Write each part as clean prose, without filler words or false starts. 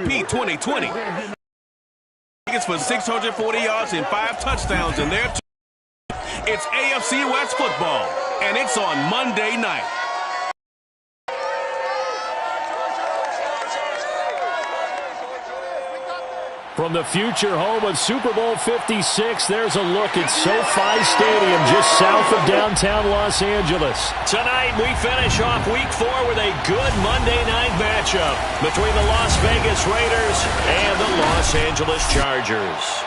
MVP 2020. It's for 640 yards and 5 touchdowns in there. It's AFC West football, and it's on Monday night. From the future home of Super Bowl 56, there's a look at SoFi Stadium just south of downtown Los Angeles. Tonight, we finish off Week 4 with a good Monday night matchup between the Las Vegas Raiders and the Los Angeles Chargers.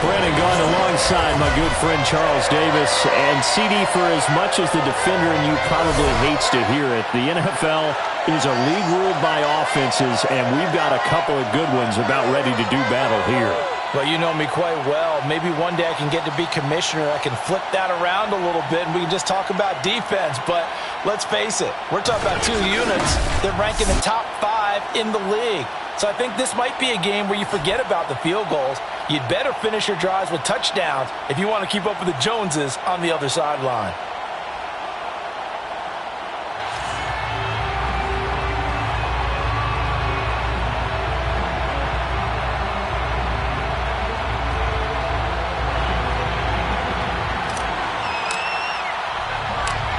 Brandon Gaughan alongside my good friend Charles Davis. And CD, for as much as the defender in you probably hates to hear it, the NFL is a league ruled by offenses, and we've got a couple of good ones about ready to do battle here. Well, you know me quite well. Maybe one day I can get to be commissioner. I can flip that around a little bit, and we can just talk about defense. But let's face it, we're talking about two units that rank in the top 5 in the league. So I think this might be a game where you forget about the field goals. You'd better finish your drives with touchdowns if you want to keep up with the Joneses on the other sideline.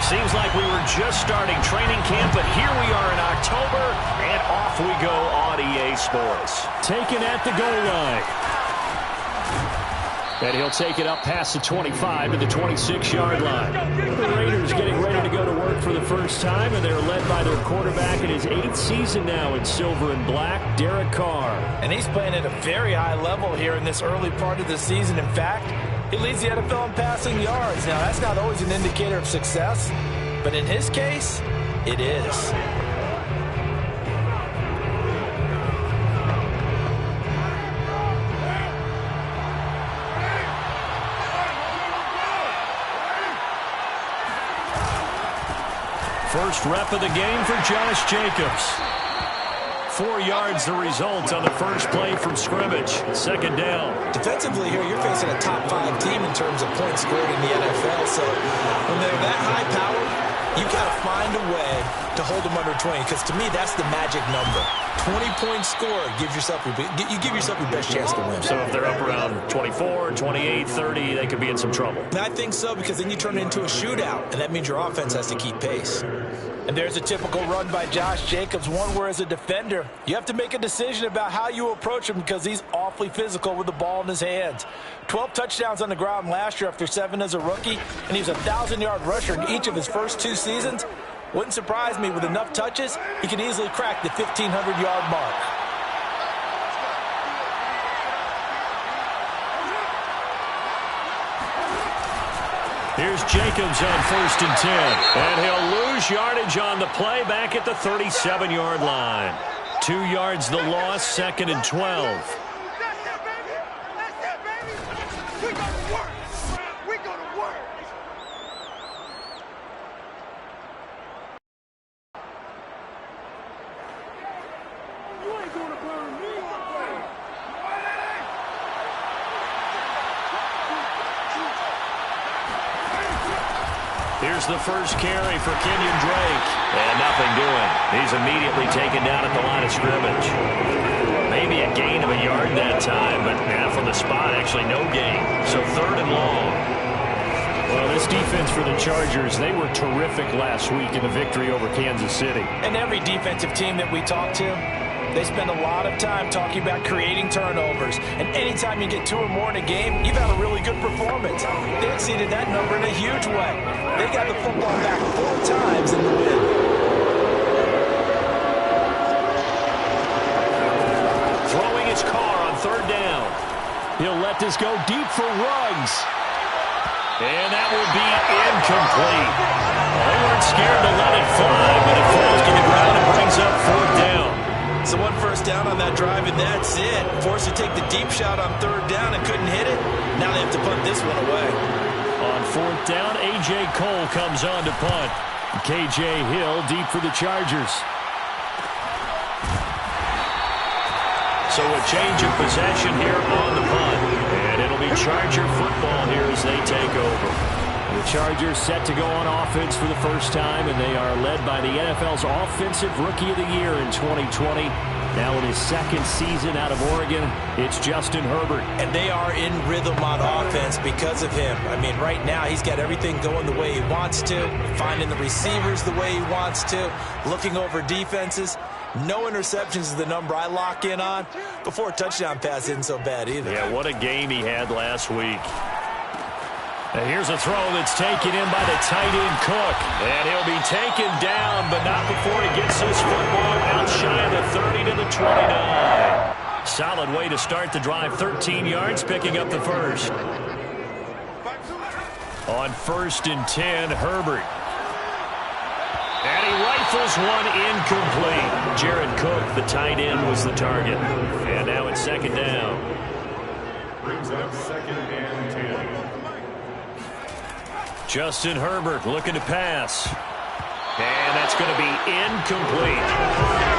Seems like we were just starting training camp, but here we are in October, and off we go on EA Sports. Taken at the goal line. And he'll take it up past the 25 to the 26-yard line. The Raiders getting ready to go to work for the first time, and they're led by their quarterback in his 8th season now in silver and black, Derek Carr. And he's playing at a very high level here in this early part of the season. In fact, he leads the NFL in passing yards. Now, that's not always an indicator of success, but in his case, it is. First rep of the game for Josh Jacobs. 4 yards the result on the first play from scrimmage. Second down. Defensively here, you're facing a top 5 team in terms of points scored in the NFL. So when they're that high powered, you got to find a way to hold them under 20, because to me, that's the magic number. 20 points scored gives yourself you give yourself your best chance to win. So if they're up around 24, 28, 30, they could be in some trouble. And I think so, because then you turn it into a shootout, and that means your offense has to keep pace. And there's a typical run by Josh Jacobs, one where as a defender, you have to make a decision about how you approach him, because he's awfully physical with the ball in his hands. 12 touchdowns on the ground last year after 7 as a rookie, and he was a 1,000-yard rusher in each of his first 2 seasons. Wouldn't surprise me, with enough touches, he could easily crack the 1,500-yard mark. Here's Jacobs on 1st and 10. And he'll lose yardage on the play back at the 37-yard line. 2 yards the loss, 2nd and 12. Here's the first carry for Kenyon Drake. And nothing doing. He's immediately taken down at the line of scrimmage. Maybe a gain of a yard that time, but from the spot, actually no gain. So 3rd and long. Well, this defense for the Chargers, they were terrific last week in the victory over Kansas City. And every defensive team that we talk to, they spend a lot of time talking about creating turnovers. And anytime you get 2 or more in a game, you've had a really good performance. They exceeded that number in a huge way. They got the football back 4 times in the win. Throwing his car on 3rd down. He'll let this go deep for Ruggs. And that will be incomplete. They weren't scared to let it fly, but it falls to the ground and brings up 4th down. So 1 first down on that drive, and that's it. Forced to take the deep shot on 3rd down and couldn't hit it. Now they have to punt this one away. On 4th down, A.J. Cole comes on to punt. K.J. Hill deep for the Chargers. So a change of possession here on the punt. And it'll be Charger football here as they take over. The Chargers set to go on offense for the first time, and they are led by the NFL's Offensive Rookie of the Year in 2020. Now in his second season out of Oregon, it's Justin Herbert. And they are in rhythm on offense because of him. I mean, right now he's got everything going the way he wants to, finding the receivers the way he wants to, looking over defenses. No interceptions is the number I lock in on. Before a touchdown pass isn't so bad either. Yeah, what a game he had last week. And here's a throw that's taken in by the tight end Cook. And he'll be taken down, but not before he gets this football out shy of the 30 to the 29. Solid way to start the drive. 13 yards, picking up the first. On 1st and 10, Herbert. And he rifles one incomplete. Jared Cook, the tight end, was the target. And now it's 2nd down. Brings up 2nd and 10. Justin Herbert looking to pass. And that's going to be incomplete.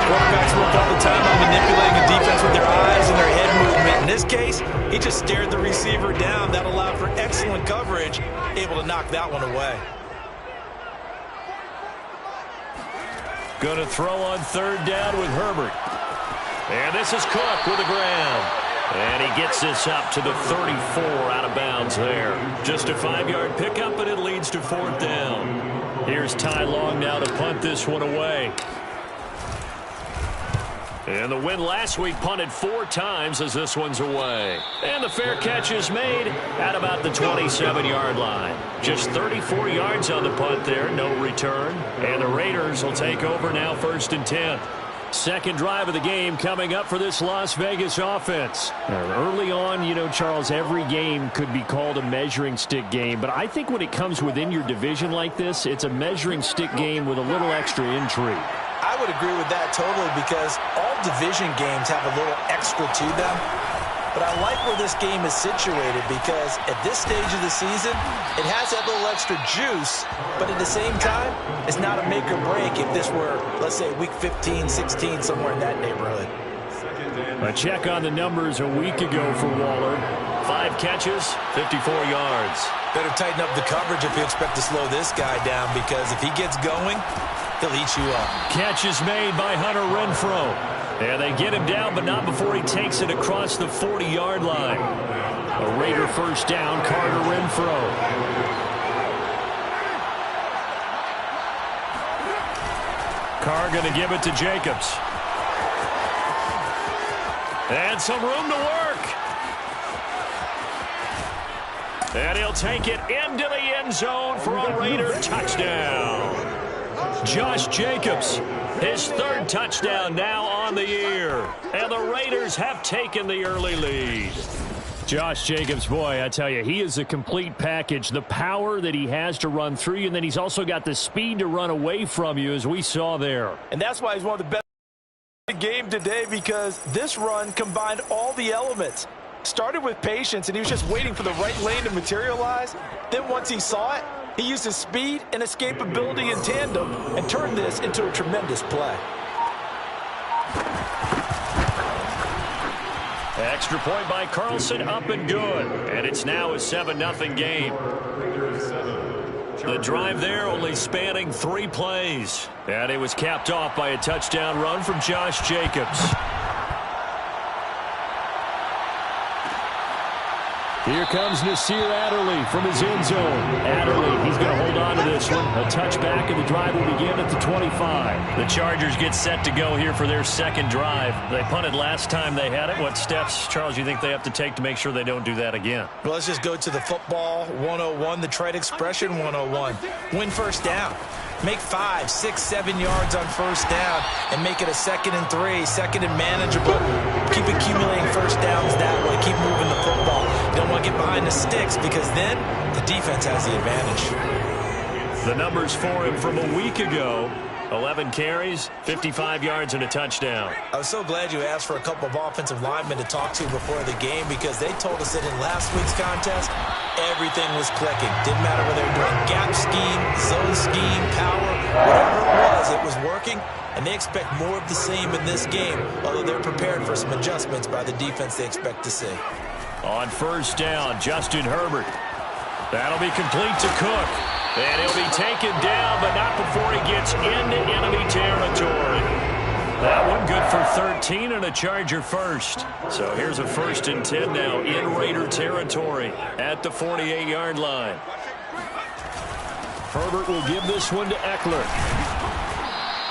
Quarterbacks work all the time on manipulating a defense with their eyes and their head movement. In this case, he just stared the receiver down. That allowed for excellent coverage, able to knock that one away. Going to throw on 3rd down with Herbert. And this is Cook with the ground. And he gets this up to the 34 out of bounds there. Just a 5-yard pickup, and it leads to 4th down. Here's Ty Long now to punt this one away. And the win last week punted 4 times as this one's away. And the fair catch is made at about the 27-yard line. Just 34 yards on the punt there, no return. And the Raiders will take over now 1st and 10. Second drive of the game coming up for this Las Vegas offense. Early on, you know, Charles, every game could be called a measuring stick game. But I think when it comes within your division like this, it's a measuring stick game with a little extra intrigue. I would agree with that totally because all division games have a little extra to them. But I like where this game is situated because at this stage of the season, it has that little extra juice, but at the same time, it's not a make or break if this were, let's say, week 15, 16, somewhere in that neighborhood. A check on the numbers a week ago for Waller. 5 catches, 54 yards. Better tighten up the coverage if you expect to slow this guy down because if he gets going, he'll eat you up. Catch is made by Hunter Renfrow. And they get him down, but not before he takes it across the 40-yard line. A Raider 1st down, Carter Renfrow. Carr going to give it to Jacobs. And some room to work. And he'll take it into the end zone for a Raider touchdown. Josh Jacobs, his 3rd touchdown now on the year. And the Raiders have taken the early lead. Josh Jacobs, boy, I tell you, he is a complete package. The power that he has to run through you, and then he's also got the speed to run away from you, as we saw there. And that's why he's one of the best in the game today because this run combined all the elements. Started with patience, and he was just waiting for the right lane to materialize. Then once he saw it, he used his speed and escapability in tandem and turned this into a tremendous play. Extra point by Carlson, up and good. And it's now a 7-0 game. The drive there only spanning 3 plays. And it was capped off by a touchdown run from Josh Jacobs. Here comes Nasir Adderley from his end zone. Adderley, he's going to hold on to this one. A touchback, and the drive will begin at the 25. The Chargers get set to go here for their 2nd drive. They punted last time they had it. What steps, Charles, you think they have to take to make sure they don't do that again? Well, let's just go to the football 101, the trade expression 101. Win 1st down. Make 5, 6, 7 yards on 1st down and make it a 2nd and 3, 2nd and manageable. Keep accumulating 1st downs that way. Keep moving the football. Don't want to get behind the sticks because then the defense has the advantage. The numbers for him from a week ago. 11 carries, 55 yards, and a touchdown. I was so glad you asked for a couple of offensive linemen to talk to before the game because they told us that in last week's contest, everything was clicking. Didn't matter whether they were doing gap scheme, zone scheme, power, whatever it was working. And they expect more of the same in this game, although they're prepared for some adjustments by the defense they expect to see. On 1st down, Justin Herbert. That'll be complete to Cook. And he'll be taken down, but not before he gets into enemy territory. That one good for 13 and a Charger first. So here's a 1st and 10 now in Raider territory at the 48-yard line. Herbert will give this one to Eckler.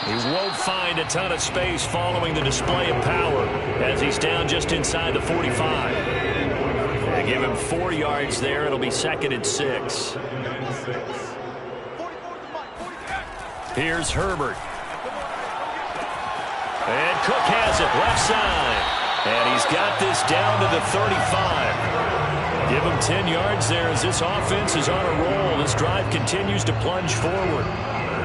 He won't find a ton of space following the display of power as he's down just inside the 45. They give him 4 yards there. It'll be 2nd and 6. Here's Herbert. And Cook has it left side. And he's got this down to the 35. Give him 10 yards there as this offense is on a roll. This drive continues to plunge forward.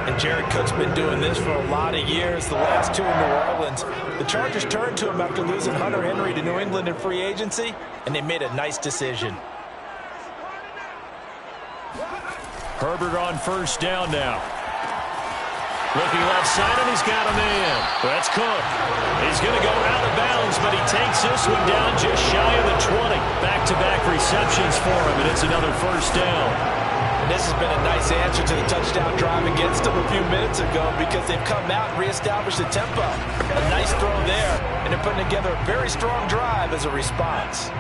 And Jared Cook's been doing this for a lot of years, the last 2 in New Orleans. The Chargers turned to him after losing Hunter Henry to New England in free agency, and they made a nice decision. Herbert on 1st down now. Looking left side, and he's got a man. That's Cook. He's going to go out of bounds, but he takes this one down just shy of the 20. Back-to-back receptions for him, and it's another 1st down. And this has been a nice answer to the touchdown drive against them a few minutes ago because they've come out and reestablished the tempo. A nice throw there, and they're putting together a very strong drive as a response.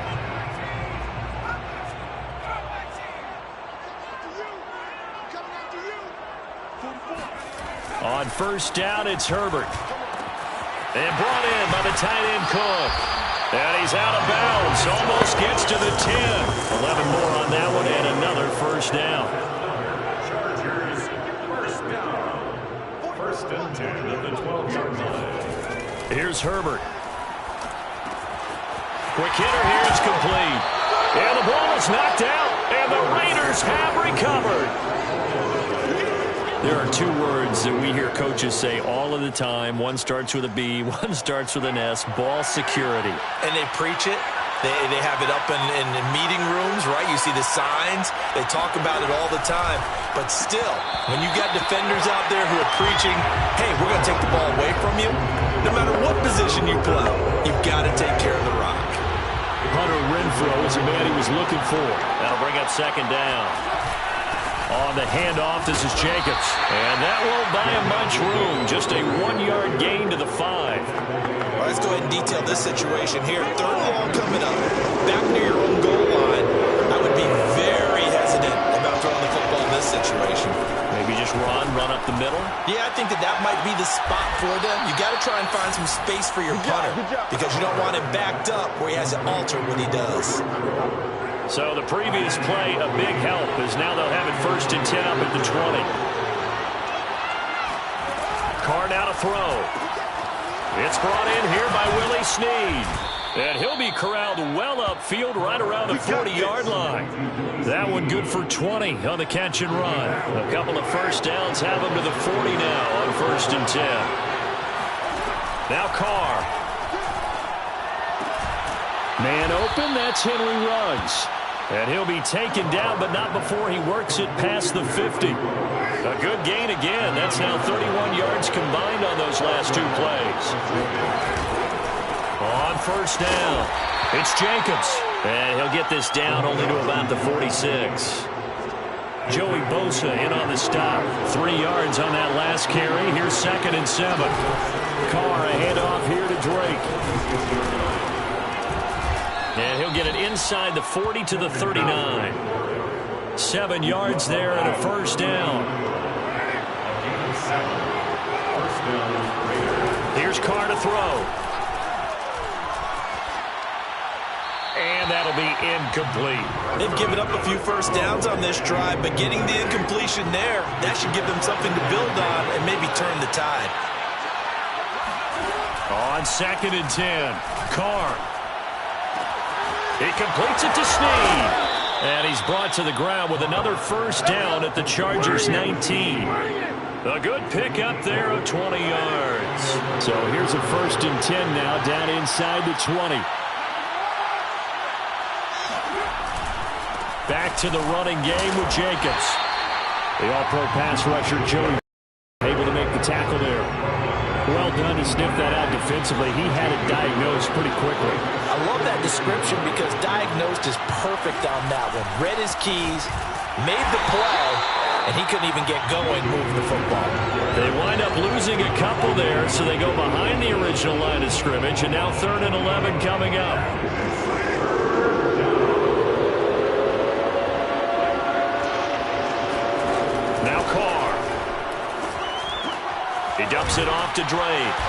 On 1st down, it's Herbert. And brought in by the tight end Cook. And he's out of bounds. Almost gets to the 10. 11 more on that one and another 1st down. Chargers, 1st down. 1st and 10 at the 12-yard line. Here's Herbert. Quick hitter here. It's complete. And the ball is knocked out. And the Raiders have recovered. There are 2 words that we hear coaches say all of the time. One starts with a B, one starts with an S, ball security. And they preach it. They have it up in meeting rooms, right? You see the signs. They talk about it all the time. But still, when you got defenders out there who are preaching, hey, we're going to take the ball away from you, no matter what position you play, you've got to take care of the rock. Hunter Renfrow is the man he was looking for. That'll bring up 2nd down. On the handoff, this is Jacobs. And that won't buy him much room. Just a 1-yard gain to the 5. Well, let's go ahead and detail this situation here. 3rd and long coming up. Back near your own goal line. I would be very hesitant about throwing the football in this situation. Maybe just run up the middle? Yeah, I think that might be the spot for them. You got to try and find some space for your punter because you don't want him backed up where he has to alter what he does. So the previous play, a big help, as now they'll have it 1st and 10 up at the 20. Carr now to throw. It's brought in here by Willie Snead. And he'll be corralled well upfield right around the 40-yard line. That one good for 20 on the catch and run. A couple of 1st downs have him to the 40 now on 1st and 10. Now Carr. Man open, that's Henry Ruggs. And he'll be taken down, but not before he works it past the 50. A good gain again. That's now 31 yards combined on those last 2 plays. On 1st down, it's Jacobs. And he'll get this down only to about the 46. Joey Bosa in on the stop. 3 yards on that last carry. Here's 2nd and 7. Carr, a handoff here to Drake. And he'll get it inside the 40 to the 39. 7 yards there and a 1st down. Here's Carr to throw. And that'll be incomplete. They've given up a few 1st downs on this drive, but getting the incompletion there, that should give them something to build on and maybe turn the tide. On 2nd and 10, Carr. He completes it to Snead. And he's brought to the ground with another 1st down at the Chargers' 19. A good pickup there of 20 yards. So here's a 1st and 10 now down inside the 20. Back to the running game with Jacobs. The all-pro pass rusher, Joey, able to make the tackle there. Well done to sniff that out defensively. He had it diagnosed pretty quickly. I I love that description because diagnosed is perfect on that one. Read his keys, made the play, and he couldn't even get going moving the football. They wind up losing a couple there, so they go behind the original line of scrimmage, and now 3rd and 11 coming up. Now Carr. He dumps it off to Drake.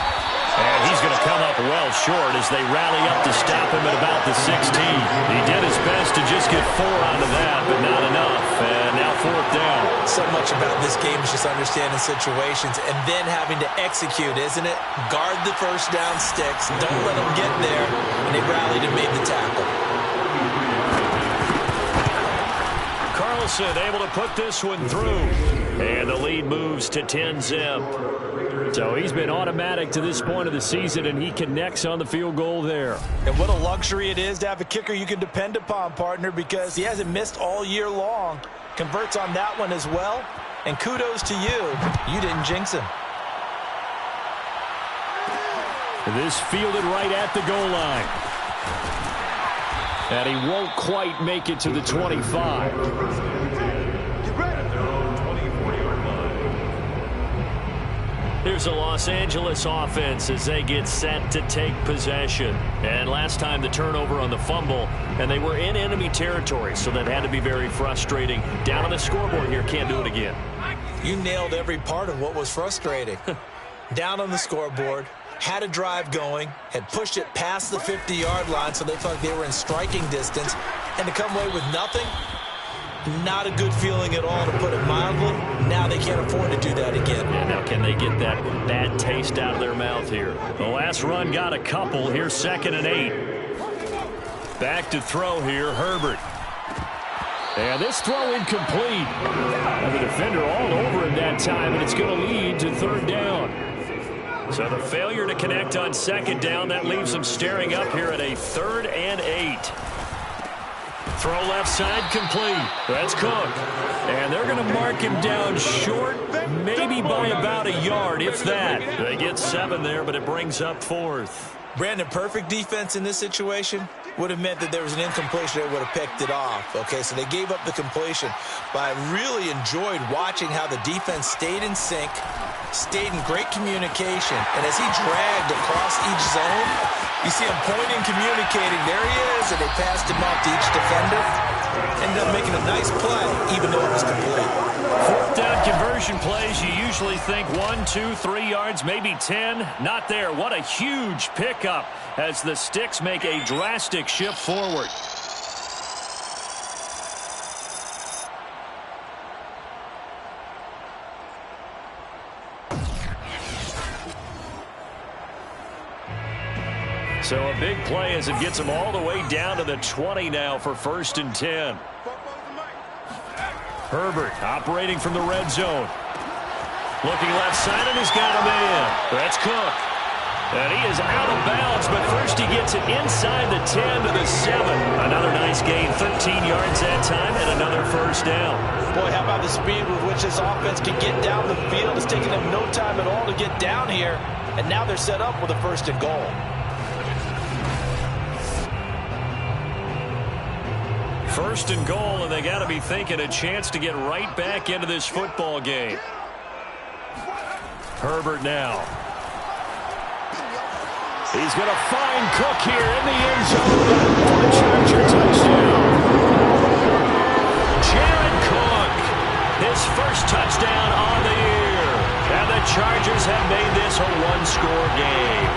And he's going to come up well short as they rally up to stop him at about the 16. He did his best to just get 4 out of that, but not enough. And now 4th down. So much about this game is just understanding situations and then having to execute, isn't it? Guard the first down sticks. Don't let them get there. And they rallied and made the tackle. Carlson able to put this one through. And the lead moves to 10-zip. So he's been automatic to this point of the season, and he connects on the field goal there. And what a luxury it is to have a kicker you can depend upon, partner, because he hasn't missed all year long. Converts on that one as well. And kudos to you. You didn't jinx him. This fielded right at the goal line. And he won't quite make it to the 25. Here's a Los Angeles offense as they get set to take possession. And last time the turnover on the fumble, and they were in enemy territory, so that had to be very frustrating. Down on the scoreboard here, can't do it again. You nailed every part of what was frustrating. Down on the scoreboard, had a drive going, had pushed it past the 50-yard line so they felt like they were in striking distance, and to come away with nothing, not a good feeling at all, to put it mildly. Now they can't afford to do that again. Yeah, now can they get that bad taste out of their mouth here? The last run got a couple. Here's 2nd and 8. Back to throw here, Herbert. And this throw incomplete. And the defender all over him that time, and it's going to lead to 3rd down. So the failure to connect on 2nd down, that leaves them staring up here at a 3rd and 8. Throw left side complete. That's Cook. And they're going to mark him down short, maybe by about a yard, if that. They get 7 there, but it brings up 4th. Brandon, perfect defense in this situation would have meant that there was an incompletion that would have picked it off. Okay, so they gave up the completion. But I really enjoyed watching how the defense stayed in sync, stayed in great communication, and as he dragged across each zone, you see him pointing, communicating. There he is, and they passed him off to each defender. Ended up making a nice play, even though it was complete. 4th down conversion plays, you usually think 1, 2, 3 yards, maybe 10. Not there. What a huge pickup as the Sticks make a drastic shift forward. So a big play as it gets them all the way down to the 20 now for 1st and 10. Herbert operating from the red zone. Looking left side, and he's got him in. That's Cook. And he is out of bounds, but first he gets it inside the 10 to the 7. Another nice gain, 13 yards that time, and another 1st down. Boy, how about the speed with which this offense can get down the field? It's taking them no time at all to get down here, and now they're set up with a 1st and goal. 1st and goal, and they got to be thinking a chance to get right back into this football game. Herbert now. He's going to find Cook here in the end zone for the Charger touchdown. Jared Cook, his first touchdown on the year. And the Chargers have made this a one-score game.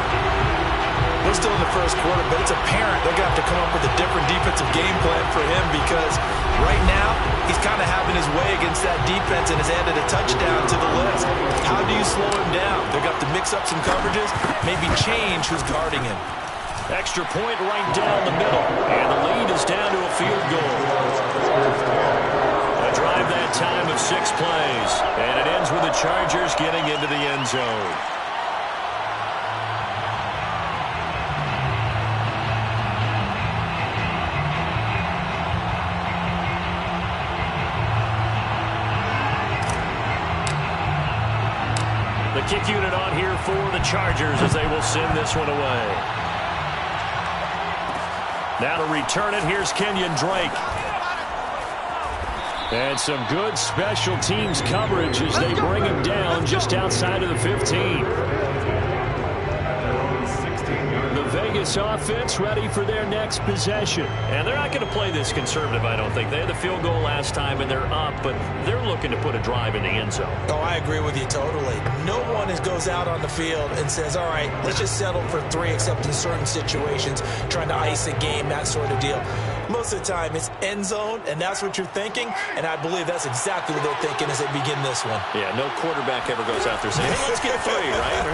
We're still in the first quarter, but it's apparent they're going to have to come up with a different defensive game plan for him because right now he's kind of having his way against that defense and has added a touchdown to the list. How do you slow him down? They're going to have to mix up some coverages, maybe change who's guarding him. Extra point right down the middle, and the lead is down to a field goal. A drive that time of 6 plays, and it ends with the Chargers getting into the end zone. The kick unit on here for the Chargers as they will send this one away. Now to return it, here's Kenyon Drake. And some good special teams coverage as they bring him down just outside of the 15. The Vegas offense ready for their next possession. And they're not going to play this conservative, I don't think. They had the field goal last time, and they're up, but they're looking to put a drive in the end zone. Oh, I agree with you totally. No one goes out on the field and says, all right, let's just settle for 3, except in certain situations, trying to ice a game, that sort of deal. Most of the time, it's end zone, and that's what you're thinking, and I believe that's exactly what they're thinking as they begin this one. Yeah, no quarterback ever goes out there saying, hey, let's get 3, right?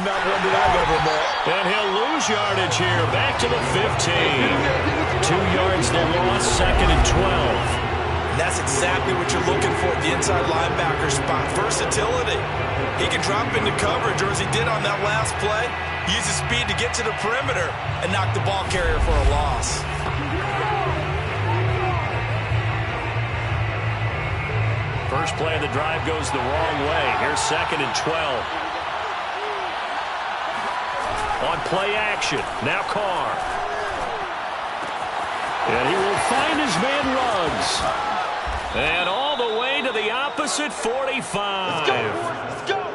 Not one that I've ever met. And he'll lose yardage here, back to the 15. 2 yards the loss, 2nd and 12. And that's exactly what you're looking for at the inside linebacker spot. Versatility. He can drop into coverage, or as he did on that last play, use his speed to get to the perimeter and knock the ball carrier for a loss. First play of the drive goes the wrong way. Here's 2nd and 12. On play action, now Carr. And he will find his man Ruggs. And all the way to the opposite 45. Let's go.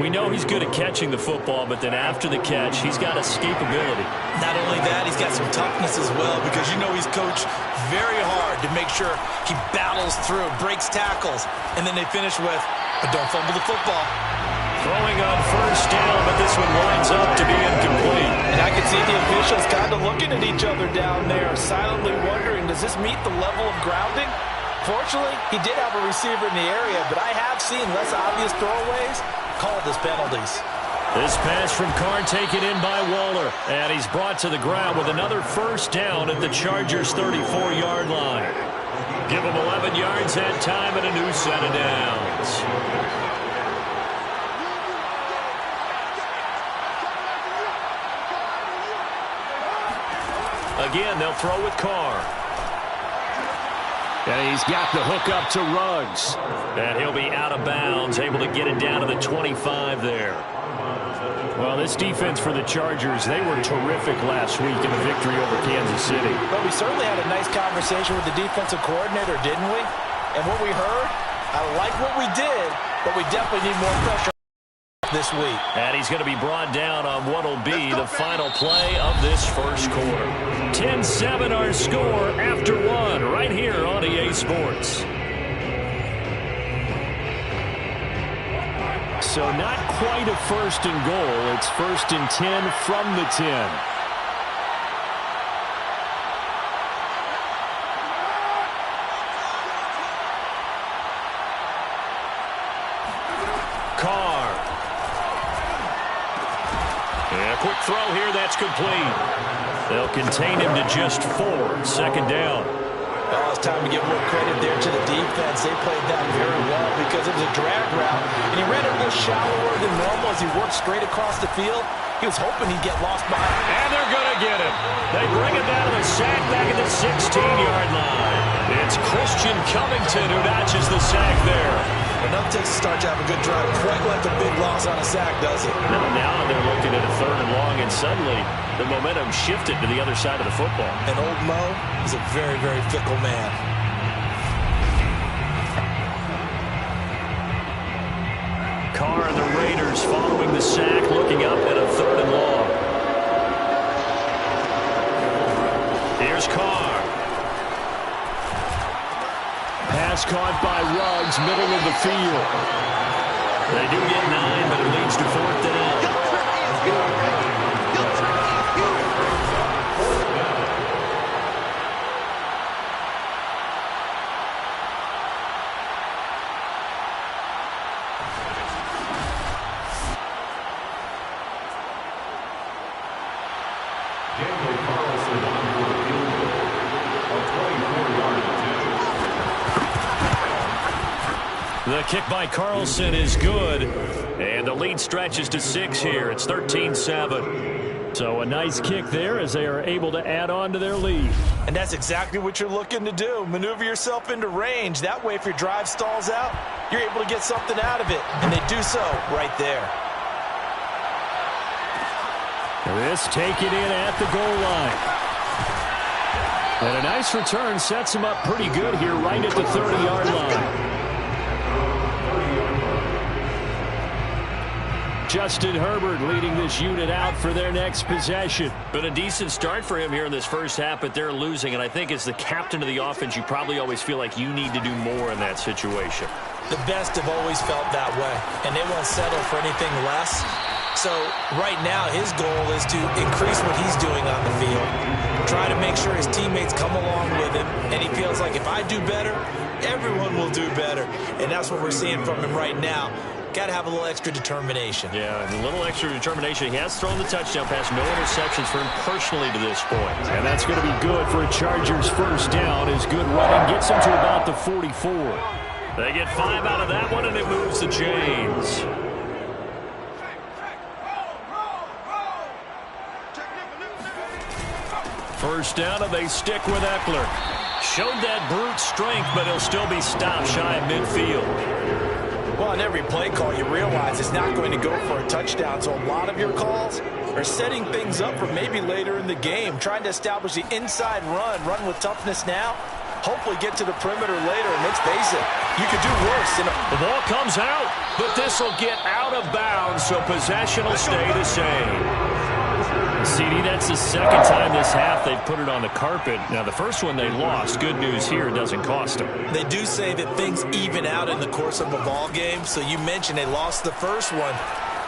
We know he's good at catching the football, but then after the catch, he's got escapability. Not only that, he's got some toughness as well, because you know he's coached very hard to make sure he battles through, breaks tackles, and then they finish with, but don't fumble the football. Throwing on first down, but this one winds up to be incomplete. And I can see the officials kind of looking at each other down there, silently wondering, does this meet the level of grounding? Fortunately, he did have a receiver in the area, but I have seen less obvious throwaways called as penalties. This pass from Carr taken in by Waller, and he's brought to the ground with another first down at the Chargers' 34-yard line. Give him 11 yards that time and a new set of downs. Again, they'll throw with Carr. And he's got the hook up to Ruggs. And he'll be out of bounds, able to get it down to the 25 there. Well, this defense for the Chargers, they were terrific last week in the victory over Kansas City. But we certainly had a nice conversation with the defensive coordinator, didn't we? And what we heard, I like what we did, but we definitely need more pressure this week. And he's going to be brought down on what will be the final play of this first quarter. 10-7 our score after 1 right here on EA Sports. So not quite a 1st and goal. It's 1st and 10 from the 10. Carr. And a quick throw here, that's complete. They'll contain him to just 4. 2nd down. Well, it's time to give more credit there to the defense. They played that very well because it was a drag route, and he ran it a little shallower than normal as he worked straight across the field. He was hoping he'd get lost behind. And they're going to get him. They bring him down to the sack back at the 16-yard line. It's Christian Covington who notches the sack there. Enough takes to start to have a good drive. Quite like a big loss on a sack, does it? Now they're looking at a 3rd and long, and suddenly the momentum shifted to the other side of the football. And old Mo is a very, very fickle man. Carr and the Raiders following the sack, looking up at a 3rd and long. Here's Carr. Pass caught by Ruggs, middle of the field. They do get 9, but it leads to 4th down. The kick by Carlson is good, and the lead stretches to 6 here. It's 13-7. So a nice kick there as they are able to add on to their lead. And that's exactly what you're looking to do. Maneuver yourself into range. That way, if your drive stalls out, you're able to get something out of it. And they do so right there. This taken in at the goal line. And a nice return sets him up pretty good here right at the 30-yard line. Justin Herbert leading this unit out for their next possession. Been a decent start for him here in this first half, but they're losing. And I think as the captain of the offense, you probably always feel like you need to do more in that situation. The best have always felt that way, and they won't settle for anything less. So right now his goal is to increase what he's doing on the field, try to make sure his teammates come along with him, and he feels like if I do better, everyone will do better. And that's what we're seeing from him right now. Got to have a little extra determination. Yeah, and a little extra determination. He has thrown the touchdown pass, no interceptions for him personally to this point. And that's going to be good for a Chargers first down. His good running gets him to about the 44. They get 5 out of that one, and it moves the chains. First down, and they stick with Eckler. Showed that brute strength, but he'll still be stopped shy of midfield. Well, on every play call, you realize it's not going to go for a touchdown. So a lot of your calls are setting things up for maybe later in the game, trying to establish the inside run with toughness now, hopefully get to the perimeter later. And let's face it, you could do worse. The ball comes out, but this will get out of bounds, so possession will stay the same. CD, that's the second time this half they've put it on the carpet. Now, the first one they lost. Good news here, it doesn't cost them. They do say that things even out in the course of a ball game. So you mentioned they lost the first one.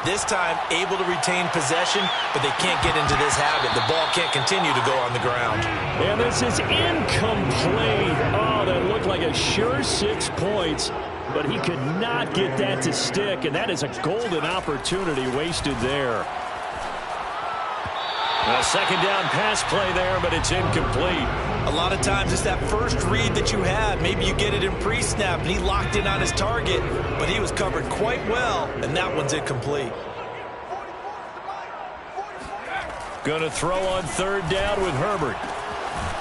This time, able to retain possession, but they can't get into this habit. The ball can't continue to go on the ground. And this is incomplete. Oh, that looked like a sure 6 points, but he could not get that to stick, and that is a golden opportunity wasted there. A second down pass play there, but it's incomplete. A lot of times it's that first read that you had. Maybe you get it in pre-snap, and he locked in on his target, but he was covered quite well, and that one's incomplete. Going to throw on third down with Herbert.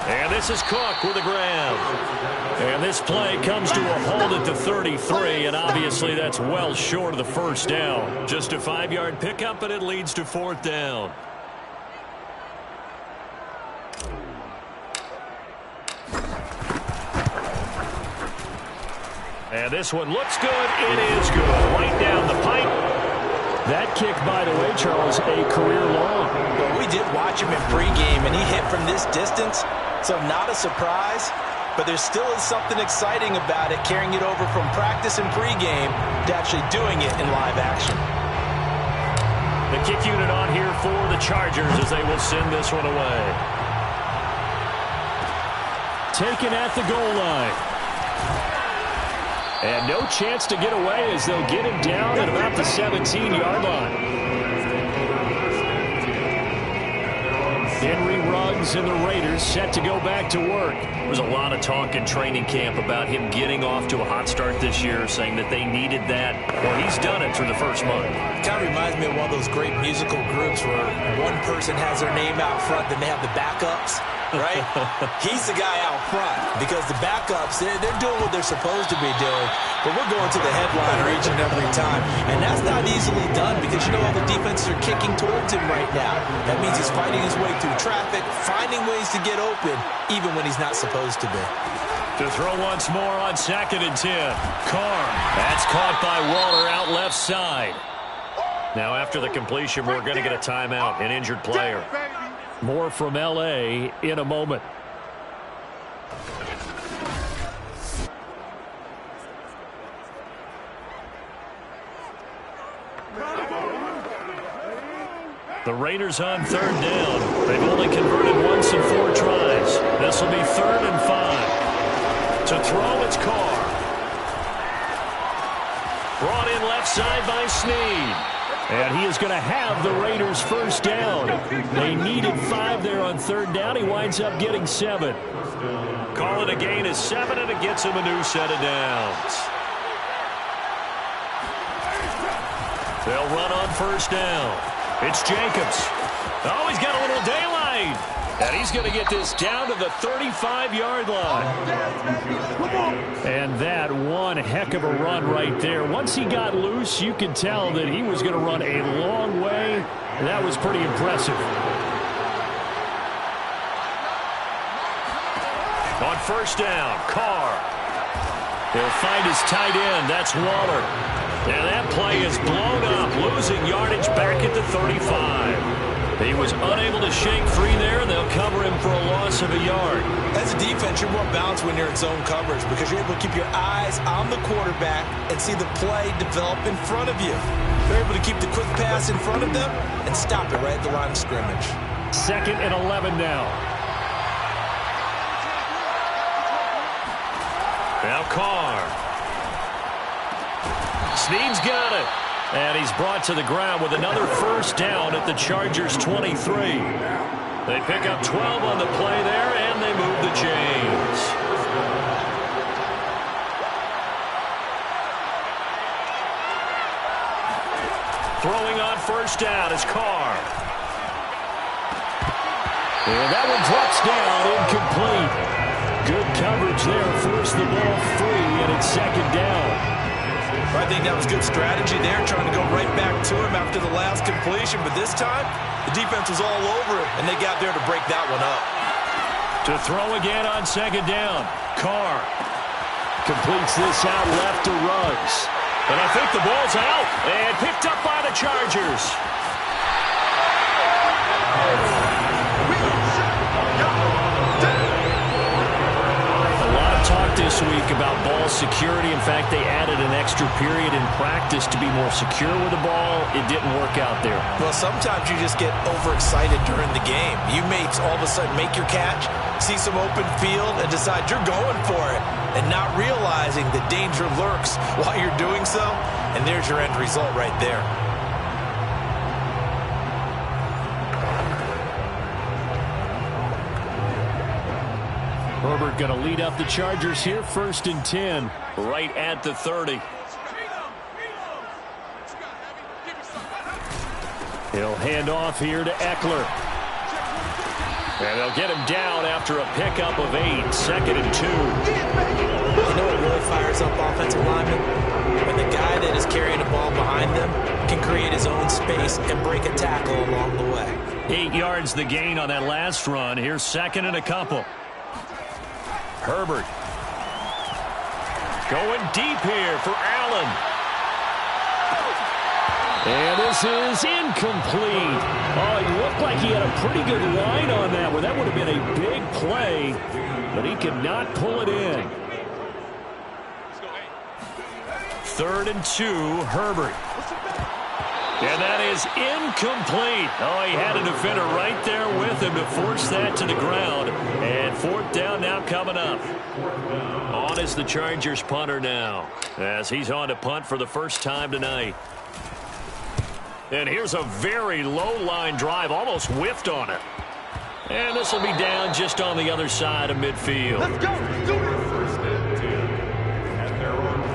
And this is Cook with the grab. And this play comes to a hold at the 33, and obviously that's well short of the first down. Just a 5-yard pickup, and it leads to fourth down. And this one looks good. It is good. Right down the pipe. That kick, by the way, Charles, a career long. Well, we did watch him in pregame, and he hit from this distance, so not a surprise. But there still is something exciting about it, carrying it over from practice and pregame to actually doing it in live action. The kick unit on here for the Chargers as they will send this one away. Taken at the goal line. And no chance to get away as they'll get him down at about the 17-yard line. Henry Ruggs and the Raiders set to go back to work. There was a lot of talk in training camp about him getting off to a hot start this year, saying that they needed that. Well, he's done it through the first month. It kind of reminds me of one of those great musical groups where one person has their name out front, then they have the backups. Right? He's the guy out front because the backups, they're doing what they're supposed to be doing, but we're going to the headliner each and every time. And that's not easily done because, you know, all the defenses are kicking towards him right now. That means he's fighting his way through traffic, finding ways to get open, even when he's not supposed to be. To throw once more on 2nd and 10. Carr. That's caught by Waller out left side. Now after the completion, we're going to get a timeout, an injured player. More from L.A. in a moment. The Raiders on third down. They've only converted once in 4 tries. This will be 3rd and 5. To throw, it's Carr. Brought in left side by Snead. And he is going to have the Raiders first down. They needed 5 there on third down. He winds up getting 7. Call it a gain of 7, and it gets him a new set of downs. They'll run on first down. It's Jacobs. Oh, he's got a little daylight. And he's going to get this down to the 35-yard line. And that one heck of a run right there. Once he got loose, you could tell that he was going to run a long way. That was pretty impressive. On first down, Carr. He'll find his tight end. That's Waller. And that play is blown up, losing yardage back at the 35. He was unable to shake free there, and they'll cover him for a loss of a yard. As a defense, you're more balanced when you're in zone coverage because you're able to keep your eyes on the quarterback and see the play develop in front of you. They're able to keep the quick pass in front of them and stop it right at the line of scrimmage. 2nd and 11 now. Now Carr. Snead's got it. And he's brought to the ground with another first down at the Chargers' 23. They pick up 12 on the play there, and they move the chains. Throwing on first down is Carr. And that one drops down, incomplete. Good coverage there, forced the ball free, and it's 2nd down. I think that was good strategy there, trying to go right back to him after the last completion. But this time, the defense was all over it, and they got there to break that one up. To throw again on 2nd down, Carr. Completes this out left to Ruggs. And I think the ball's out and picked up by the Chargers. Talk this week about ball security. In fact, they added an extra period in practice to be more secure with the ball. It didn't work out there. Well, sometimes you just get overexcited during the game. You may all of a sudden make your catch, see some open field, and decide you're going for it, and not realizing the danger lurks while you're doing so, and there's your end result right there. Herbert going to lead up the Chargers here, 1st and 10. Right at the 30. He'll hand off here to Eckler. And they'll get him down after a pickup of 8, 2nd and 2. You know what really fires up offensive linemen? When the guy that is carrying the ball behind them can create his own space and break a tackle along the way. 8 yards the gain on that last run. Here's 2nd and a couple. Herbert. Going deep here for Allen. And this is incomplete. Oh, he looked like he had a pretty good line on that one. That would have been a big play, but he could not pull it in. 3rd and 2, Herbert. And that is incomplete. Oh, he had a defender right there with him to force that to the ground. And 4th down now coming up. On is the Chargers punter now, as he's on to punt for the first time tonight. And here's a very low line drive, almost whiffed on it. And this will be down just on the other side of midfield. Let's go.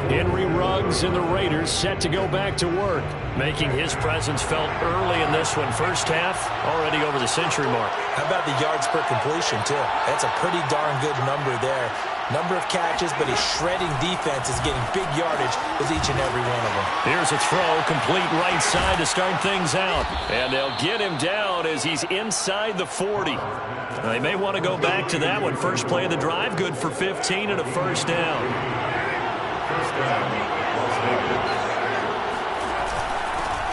Henry Ruggs and the Raiders set to go back to work. Making his presence felt early in this one. First half, already over the century mark. How about the yards per completion, too? That's a pretty darn good number there. Number of catches, but his shredding defense is getting big yardage with each and every one of them. Here's a throw, complete right side to start things out. And they'll get him down as he's inside the 40. They may want to go back to that one. First play of the drive, good for 15 and a first down.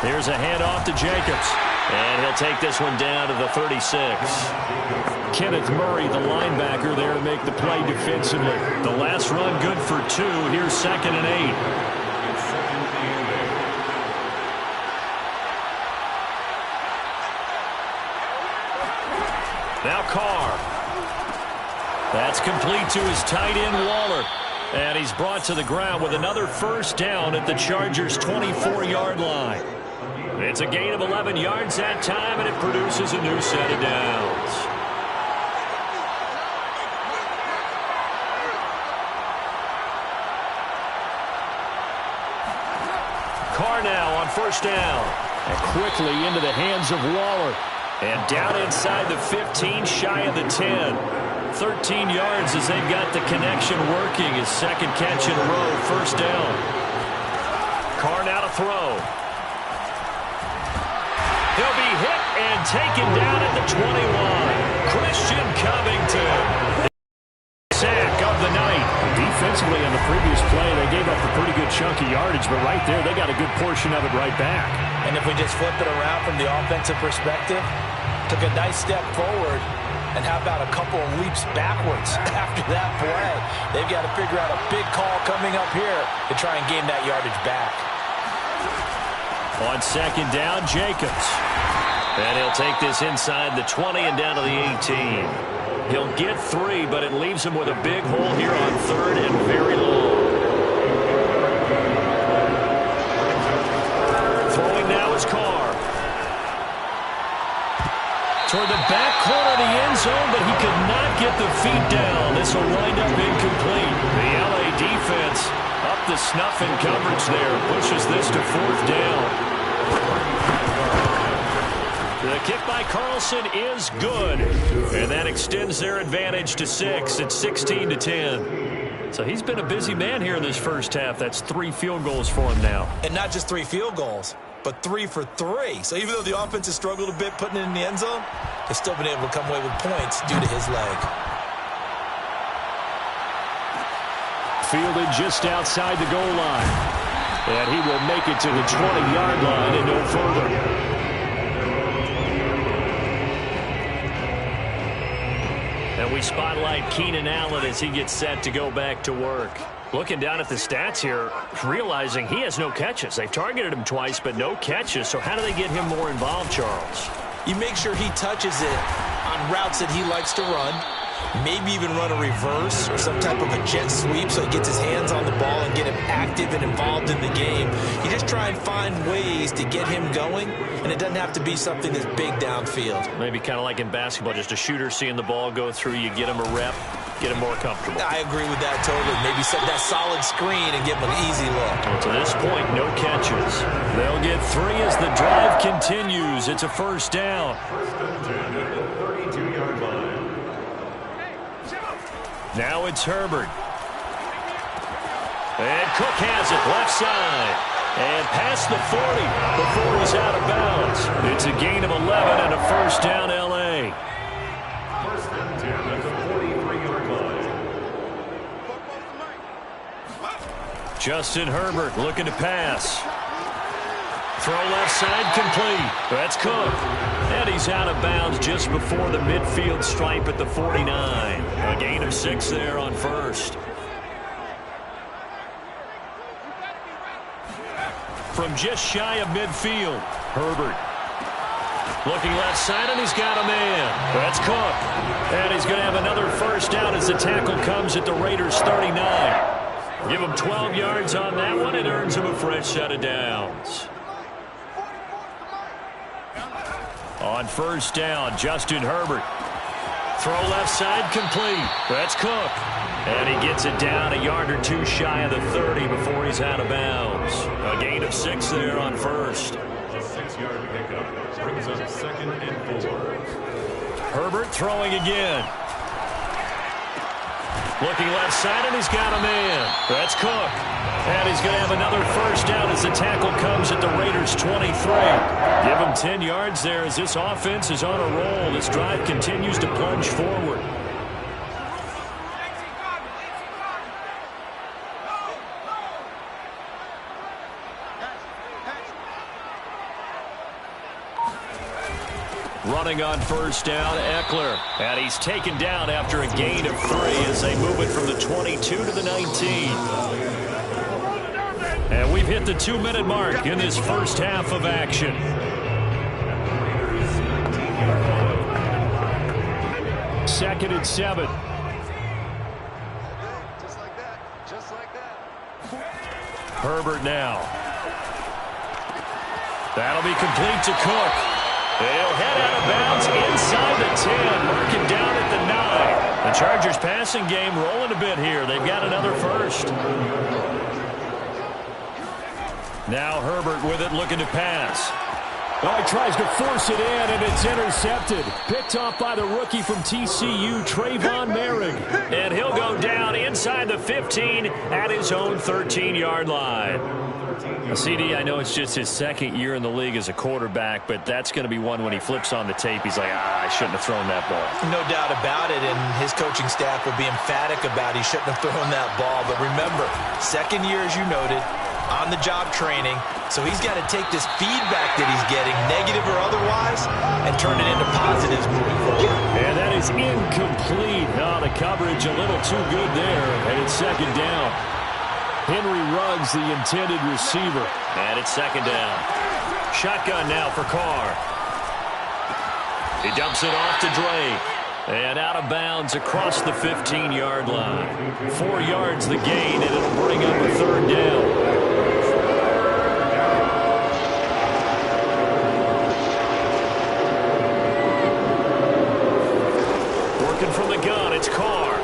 Here's a handoff to Jacobs. And he'll take this one down to the 36. Kenneth Murray, the linebacker there, to make the play defensively. The last run good for 2. Here's 2nd and 8. Now Carr. That's complete to his tight end, Waller. And he's brought to the ground with another first down at the Chargers' 24-yard line. It's a gain of 11 yards that time, and it produces a new set of downs. Carr now on first down. And quickly into the hands of Waller. And down inside the 15, shy of the 10. 13 yards as they've got the connection working. His second catch in a row, first down. Carr now to throw. He'll be hit and taken down at the 21. Christian Covington. Sack of the night. Defensively on the previous play, they gave up a pretty good chunk of yardage, but right there, they got a good portion of it right back. And if we just flip it around from the offensive perspective, took a nice step forward, and how about a couple of leaps backwards after that play? They've got to figure out a big call coming up here to try and gain that yardage back. On second down, Jacobs. And he'll take this inside the 20 and down to the 18. He'll get 3, but it leaves him with a big hole here on third and very long. Throwing now is Carr. Toward the back corner of the end zone, but he could not get the feet down. This will wind up incomplete. The LA defense up the snuff in coverage there. Pushes this to fourth down. The kick by Carlson is good. And that extends their advantage to 6. It's 16-10. So he's been a busy man here in this first half. That's 3 field goals for him now. And not just 3 field goals, but 3 for 3. So even though the offense has struggled a bit putting it in the end zone, they've still been able to come away with points due to his leg. Fielded just outside the goal line. And he will make it to the 20-yard line and no further. And we spotlight Keenan Allen as he gets set to go back to work. Looking down at the stats here, realizing he has no catches. They've targeted him twice, but no catches. So how do they get him more involved, Charles? You make sure he touches it on routes that he likes to run. Maybe even run a reverse or some type of a jet sweep so he gets his hands on the ball and get him active and involved in the game. You just try and find ways to get him going, and it doesn't have to be something that's big downfield. Maybe kind of like in basketball, just a shooter seeing the ball go through, you get him a rep, get him more comfortable. I agree with that totally. Maybe set that solid screen and give him an easy look. Well, to this point, no catches. They'll get 3 as the drive continues. It's a first down. First and 10 at the 32-yard line. Now it's Herbert. And Cook has it left side. And past the 40 before he's out of bounds. It's a gain of 11 and a first down, L.A. First and 10 at the 43-yard line. Justin Herbert looking to pass. Throw left side complete. That's Cook. And he's out of bounds just before the midfield stripe at the 49. A gain of 6 there on first. From just shy of midfield, Herbert. Looking left side, and he's got a man. That's Cook. And he's going to have another first down as the tackle comes at the Raiders' 39. Give him 12 yards on that one. It earns him a fresh set of downs. On first down, Justin Herbert. Throw left side complete. That's Cook. And he gets it down a yard or 2 shy of the 30 before he's out of bounds. A gain of 6 there on first. A 6-yard pickup brings up 2nd and 4. Herbert throwing again. Looking left side, and he's got a man. That's Cook. And he's going to have another first down as the tackle comes at the Raiders' 23. Give him 10 yards there as this offense is on a roll. This drive continues to plunge forward. Running on first down, Eckler. And he's taken down after a gain of 3 as they move it from the 22 to the 19. And we've hit the 2-minute mark in this first half of action. Second and 7. Just like that. Herbert now. That'll be complete to Cook. He'll head out of bounds inside the 10, marking down at the 9. The Chargers passing game rolling a bit here. They've got another first. Now Herbert with it, looking to pass. Oh, he tries to force it in, and it's intercepted. Picked off by the rookie from TCU, Trayvon Merrick. And he'll go down inside the 15 at his own 13-yard line. CD, I know it's just his second year in the league as a quarterback, but that's going to be one when he flips on the tape. He's like, I shouldn't have thrown that ball. No doubt about it, and his coaching staff will be emphatic about he shouldn't have thrown that ball. But remember, second year, as you noted, on-the-job training, so he's got to take this feedback that he's getting, negative or otherwise, and turn it into positives moving forward. And that is incomplete. Oh, the coverage a little too good there, and it's second down. Henry Ruggs, the intended receiver. And it's second down. Shotgun now for Carr. He dumps it off to Drake. And out of bounds across the 15-yard line. 4 yards the gain, and it'll bring up a third down. Working from the gun, it's Carr.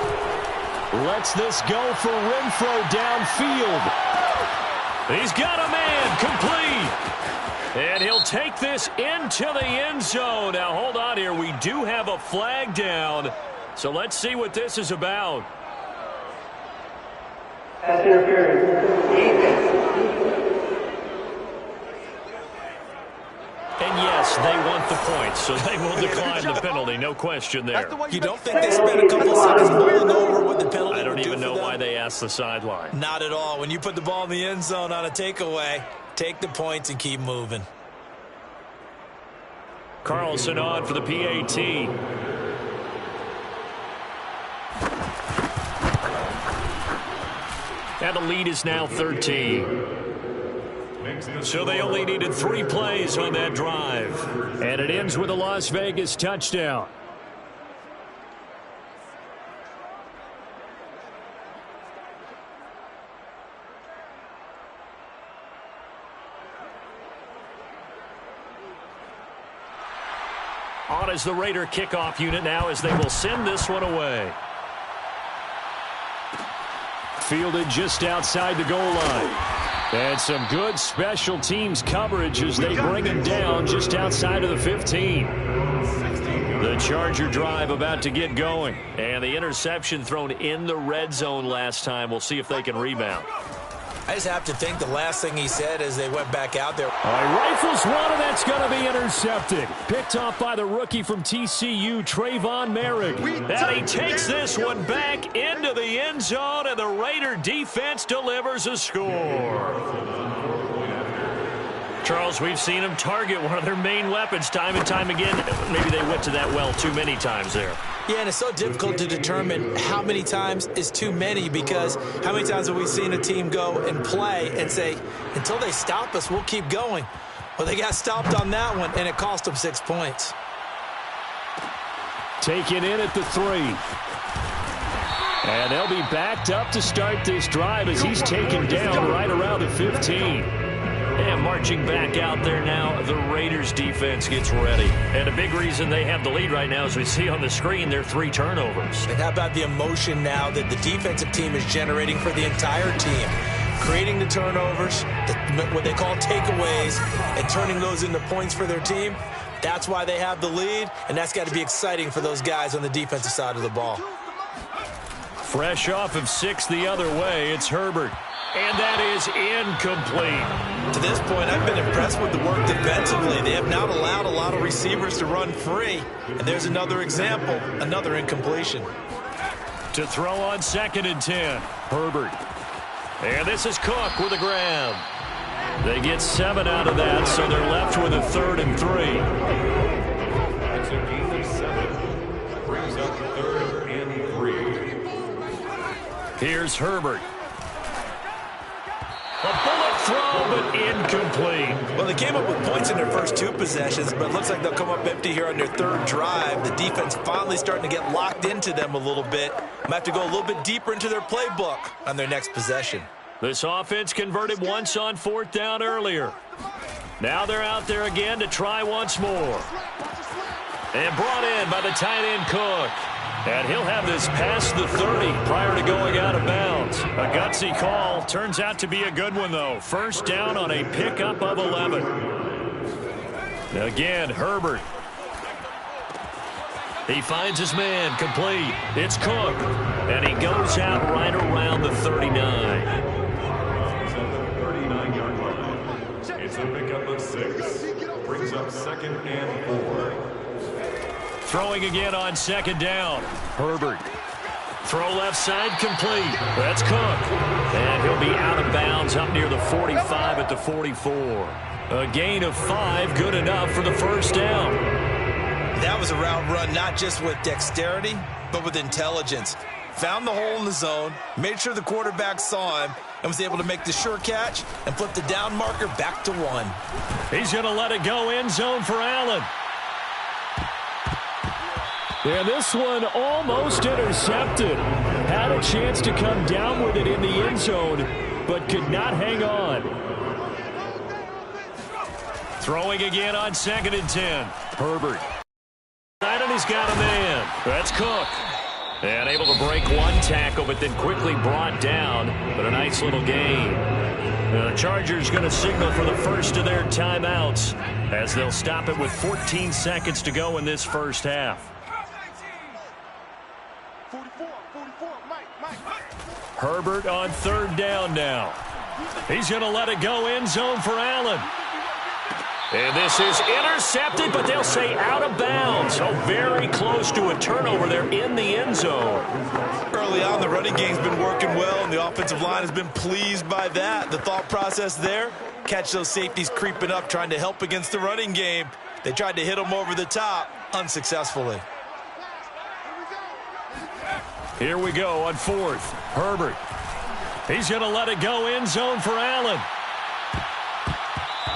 Lets this go for Renfro downfield. He's got a man, complete. And he'll take this into the end zone. Now, hold on here. We do have a flag down. So let's see what this is about. Pass interference. And yes, they want the points, so they will decline the penalty. No question there. You don't think they spent a couple of seconds mulling over what the penalty I don't would do even know for them? why they asked the sideline. Not at all. When you put the ball in the end zone on a takeaway, take the points and keep moving. Carlson on for the PAT. And the lead is now 13. So they only needed 3 plays on that drive. And it ends with a Las Vegas touchdown. On is the Raider kickoff unit now as they will send this one away. Fielded just outside the goal line. And some good special teams coverage as they bring him down just outside of the 15. The Charger drive about to get going. And the interception thrown in the red zone last time. We'll see if they can rebound. I just have to think the last thing he said as they went back out there. Rifles one, and that's going to be intercepted. Picked off by the rookie from TCU, Trayvon Merrick. And he takes this one back into the end zone, and the Raider defense delivers a score. Charles, we've seen them target one of their main weapons time and time again. Maybe they went to that well too many times there. Yeah, and it's so difficult to determine how many times is too many, because how many times have we seen a team go and play and say, until they stop us, we'll keep going. Well, they got stopped on that one, and it cost them 6 points. Taken in at the 3. And they'll be backed up to start this drive as he's taken down right around the 15. And marching back out there now, the Raiders defense gets ready. And a big reason they have the lead right now, as we see on the screen, their 3 turnovers. And how about the emotion now that the defensive team is generating for the entire team? Creating the turnovers, what they call takeaways, and turning those into points for their team. That's why they have the lead, and that's got to be exciting for those guys on the defensive side of the ball. Fresh off of 6 the other way, it's Herbert. And that is incomplete. To this point, I've been impressed with the work defensively. They have not allowed a lot of receivers to run free. And there's another example, another incompletion. To throw on 2nd and 10, Herbert. And this is Cook with a grab. They get 7 out of that, so they're left with a 3rd and 3. That's a gain of 7. Brings up 3rd and 3. Here's Herbert. A bullet throw, but incomplete. Well, they came up with points in their first 2 possessions, but it looks like they'll come up empty here on their 3rd drive. The defense finally starting to get locked into them a little bit. Might have to go a little bit deeper into their playbook on their next possession. This offense converted once on 4th down earlier. Now they're out there again to try once more. And brought in by the tight end Cook. And he'll have this past the 30 prior to going out of bounds. A gutsy call. Turns out to be a good one, though. First down on a pickup of 11. Again, Herbert. He finds his man, complete. It's Cook, and he goes out right around the 39. He's at the 39-yard line. It's a pickup of 6. Brings up 2nd and 4. Throwing again on 2nd down. Herbert. Throw left side, complete. That's Cook. And he'll be out of bounds up near the 45 at the 44. A gain of 5, good enough for the first down. That was a route run not just with dexterity, but with intelligence. Found the hole in the zone, made sure the quarterback saw him, and was able to make the sure catch and flip the down marker back to 1. He's going to let it go end zone for Allen. And this one almost intercepted. Had a chance to come down with it in the end zone, but could not hang on. Throwing again on 2nd and 10. Herbert. And he's got a man. That's Cook. And able to break one tackle, but then quickly brought down. But a nice little gain. The Chargers going to signal for the first of their timeouts as they'll stop it with 14 seconds to go in this first half. Herbert on 3rd down now. He's going to let it go end zone for Allen. And this is intercepted, but they'll say out of bounds. So very close to a turnover there in the end zone. Early on, the running game's been working well, and the offensive line has been pleased by that. The thought process there, catch those safeties creeping up, trying to help against the running game. They tried to hit them over the top, unsuccessfully. Here we go on 4th. Herbert. He's going to let it go end zone for Allen.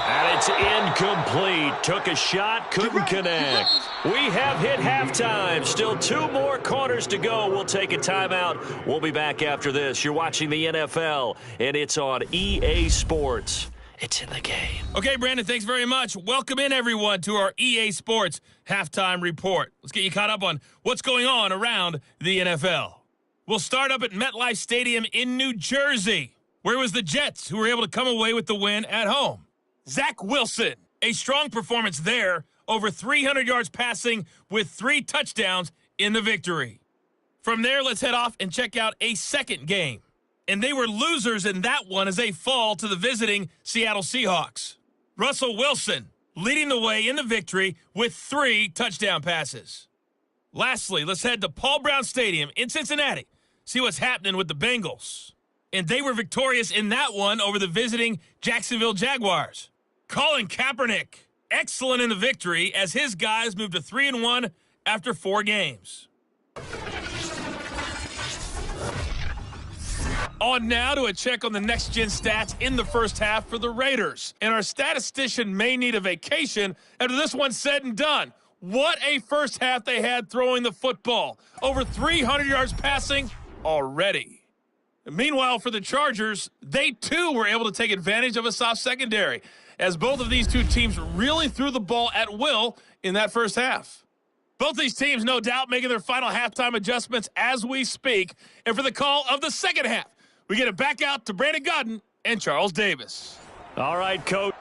And it's incomplete. Took a shot, couldn't connect. We have hit halftime. Still 2 more quarters to go. We'll take a timeout. We'll be back after this. You're watching the NFL, and it's on EA Sports. It's in the game. Okay, Brandon, thanks very much. Welcome in, everyone, to our EA Sports Halftime Report. Let's get you caught up on what's going on around the NFL. We'll start up at MetLife Stadium in New Jersey, where it was the Jets who were able to come away with the win at home. Zach Wilson, a strong performance there, over 300 yards passing with 3 touchdowns in the victory. From there, let's head off and check out a second game. And they were losers in that one as they fall to the visiting Seattle Seahawks. Russell Wilson leading the way in the victory with 3 touchdown passes. Lastly, let's head to Paul Brown Stadium in Cincinnati, see what's happening with the Bengals. And they were victorious in that one over the visiting Jacksonville Jaguars. Colin Kaepernick, excellent in the victory as his guys moved to 3-1 after 4 games. On now to a check on the next-gen stats in the first half for the Raiders. And our statistician may need a vacation after this one's said and done. What a first half they had throwing the football. Over 300 yards passing already. And meanwhile, for the Chargers, they too were able to take advantage of a soft secondary, as both of these two teams really threw the ball at will in that first half. Both these teams, no doubt, making their final halftime adjustments as we speak. And for the call of the second half, we get it back out to Brandon Godden and Charles Davis. All right, Coach.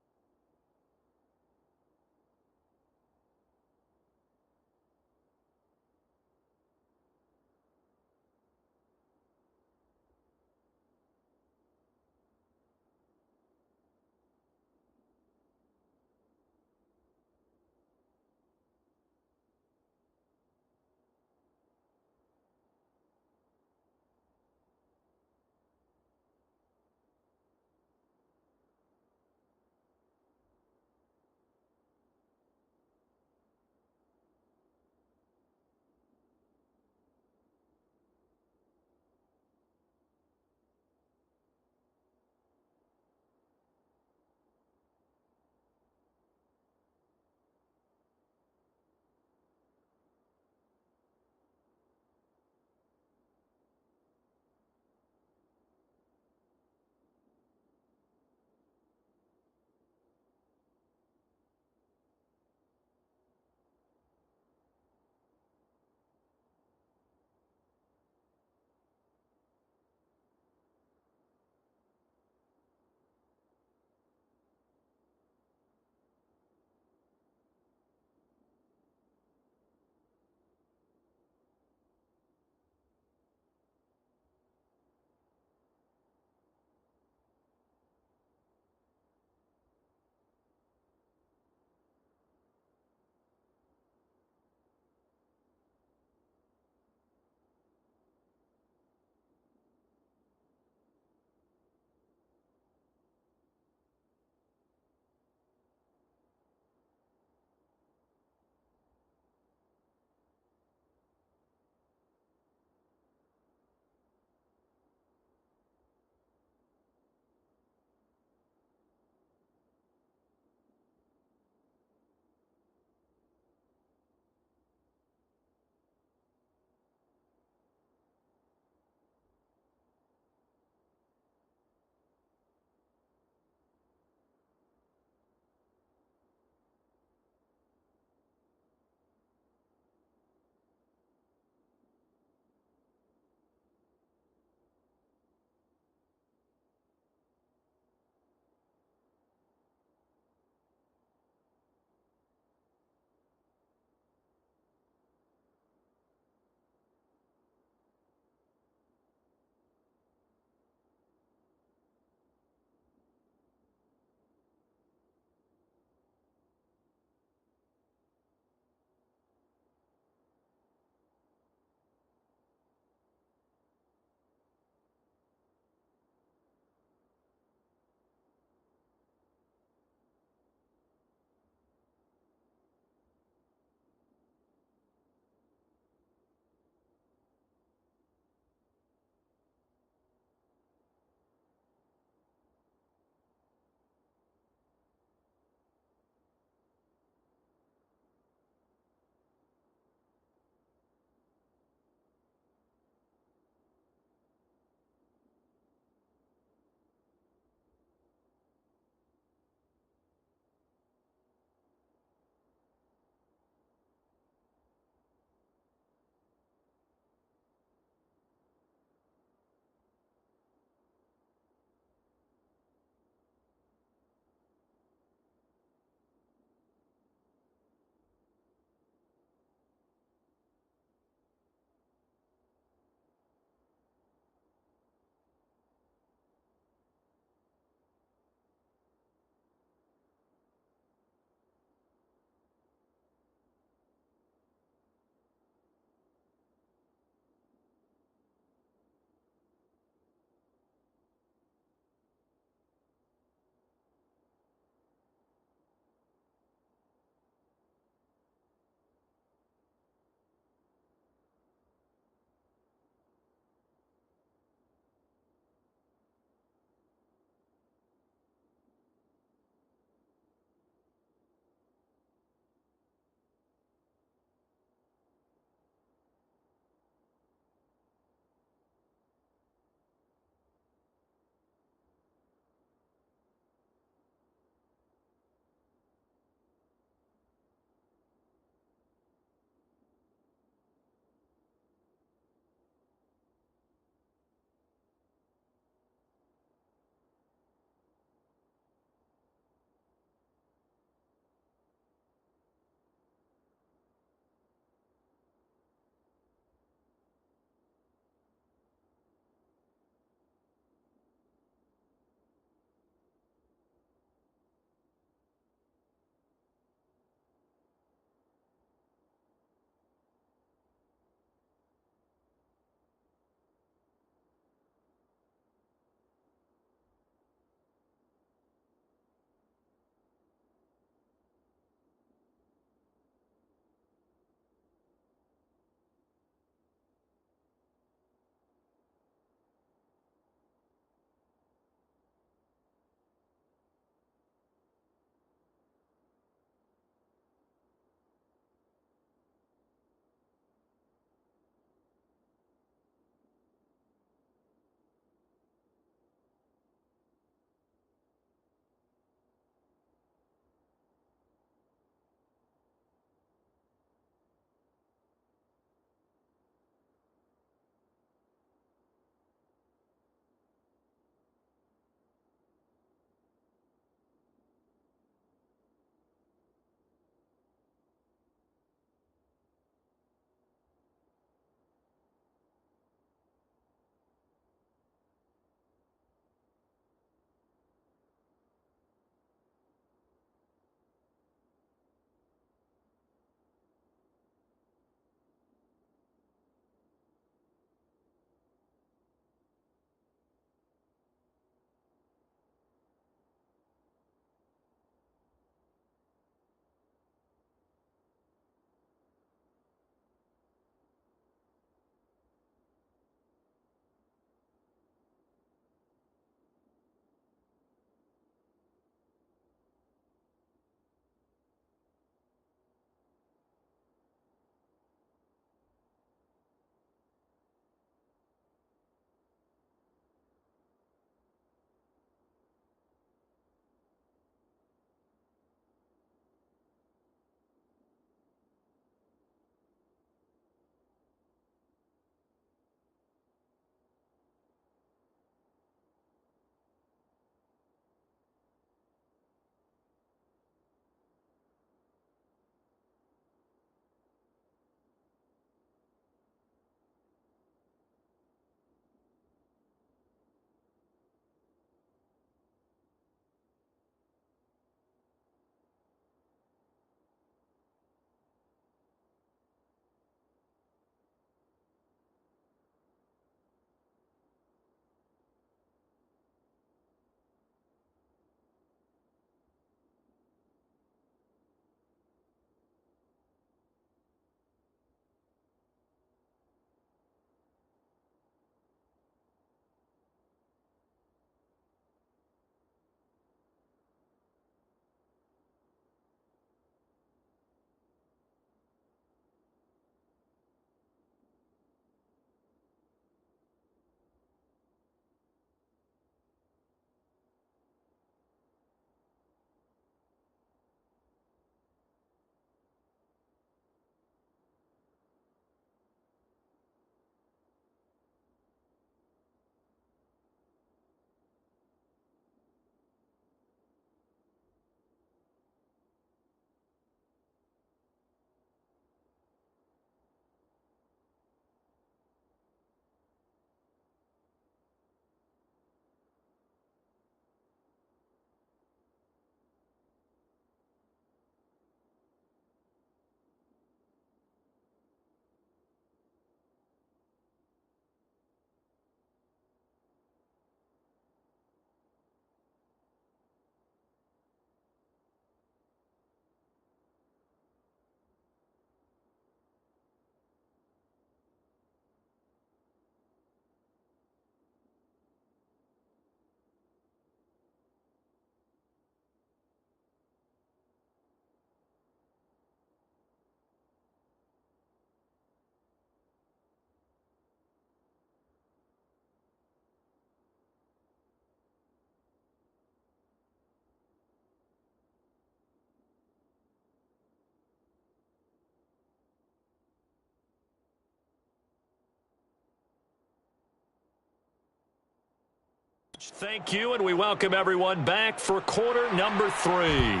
Thank you, and we welcome everyone back for quarter number 3.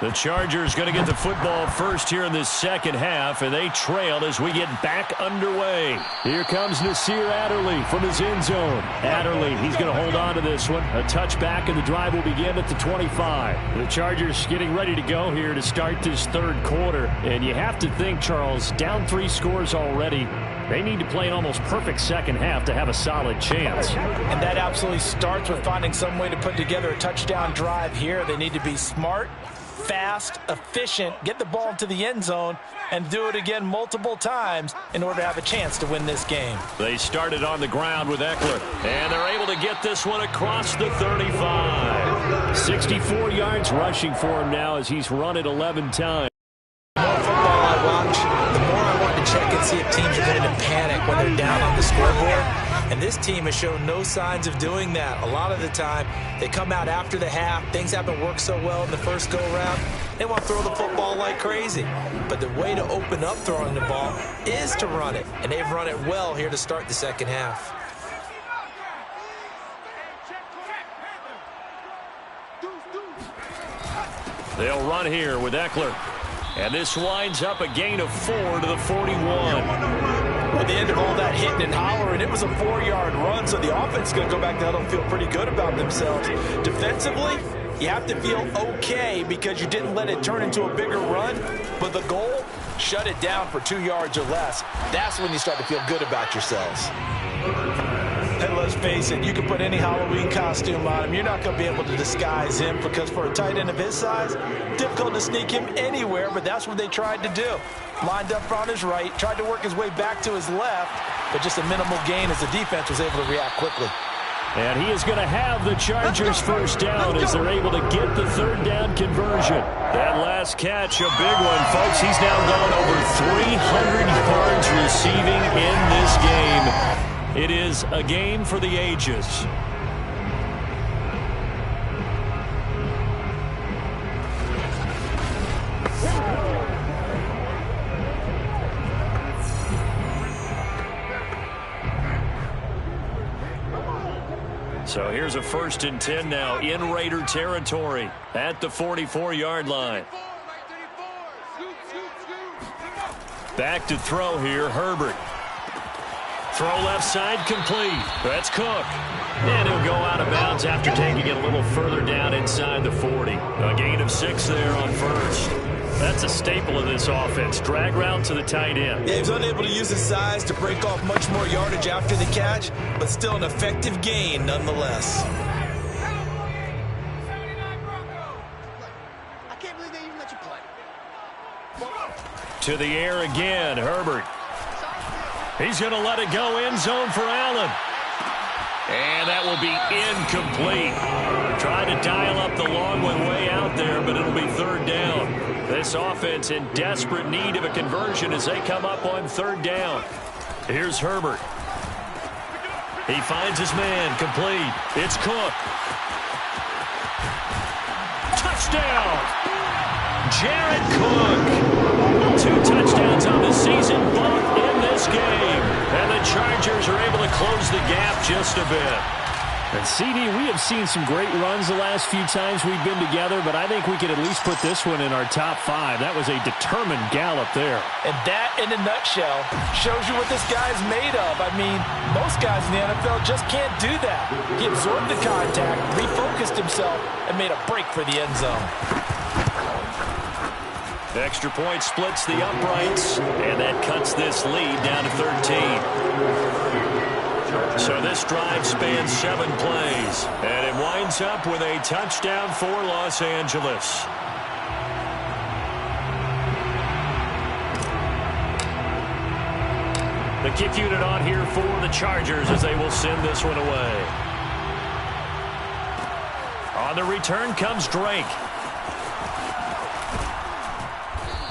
The Chargers going to get the football first here in this second half, and they trail as we get back underway. Here comes Nasir Adderley from his end zone. Adderley, he's going to hold on to this one. A touchback, and the drive will begin at the 25. The Chargers getting ready to go here to start this third quarter. And you have to think, Charles, down 3 scores already. They need to play an almost perfect second half to have a solid chance. And that absolutely starts with finding some way to put together a touchdown drive here. They need to be smart, fast, efficient, get the ball into the end zone, and do it again multiple times in order to have a chance to win this game. They started on the ground with Eckler, and they're able to get this one across the 35. 64 yards rushing for him now as he's run it 11 times. The more football I watch, the more I want to check and see if teams are going to panic when they're down on the scoreboard. And this team has shown no signs of doing that. A lot of the time, they come out after the half. Things haven't worked so well in the first go-around. They want to throw the football like crazy. But the way to open up throwing the ball is to run it. And they've run it well here to start the second half. They'll run here with Eckler. And this winds up a gain of 4 to the 41. At the end of all that hitting and hollering, it was a 4-yard run, so the offense is going to go back to huddle and feel pretty good about themselves. Defensively, you have to feel okay because you didn't let it turn into a bigger run, but the goal, shut it down for 2 yards or less. That's when you start to feel good about yourselves. And let's face it, you can put any Halloween costume on him. You're not going to be able to disguise him because for a tight end of his size, difficult to sneak him anywhere, but that's what they tried to do. Lined up on his right, tried to work his way back to his left, but just a minimal gain as the defense was able to react quickly. And he is going to have the Chargers first down as they're able to get the third down conversion. That last catch, a big one, folks. He's now gone over 300 yards receiving in this game. It is a game for the ages. So here's a 1st and 10 now in Raider territory at the 44-yard line. Back to throw here, Herbert. Throw left side complete. That's Cook. And he'll go out of bounds after taking it a little further down inside the 40. A gain of 6 there on first. That's a staple of this offense. Drag route to the tight end. Yeah, he was unable to use his size to break off much more yardage after the catch, but still an effective gain nonetheless. I can't believe they even let you play. To the air again, Herbert. He's going to let it go end zone for Allen. And that will be incomplete. Trying to dial up the long one way out there, but it'll be third down. This offense in desperate need of a conversion as they come up on third down. Here's Herbert. He finds his man, complete. It's Cook. Touchdown! Jared Cook. 2 touchdowns on the season, both in this game. And the Chargers are able to close the gap just a bit. And CD, we have seen some great runs the last few times we've been together, but I think we could at least put this one in our top 5. That was a determined gallop there. And that, in a nutshell, shows you what this guy's made of. I mean, most guys in the NFL just can't do that. He absorbed the contact, refocused himself, and made a break for the end zone. The extra point splits the uprights, and that cuts this lead down to 13. So this drive spans 7 plays, and it winds up with a touchdown for Los Angeles. The kick unit on here for the Chargers as they will send this one away. On the return comes Drake.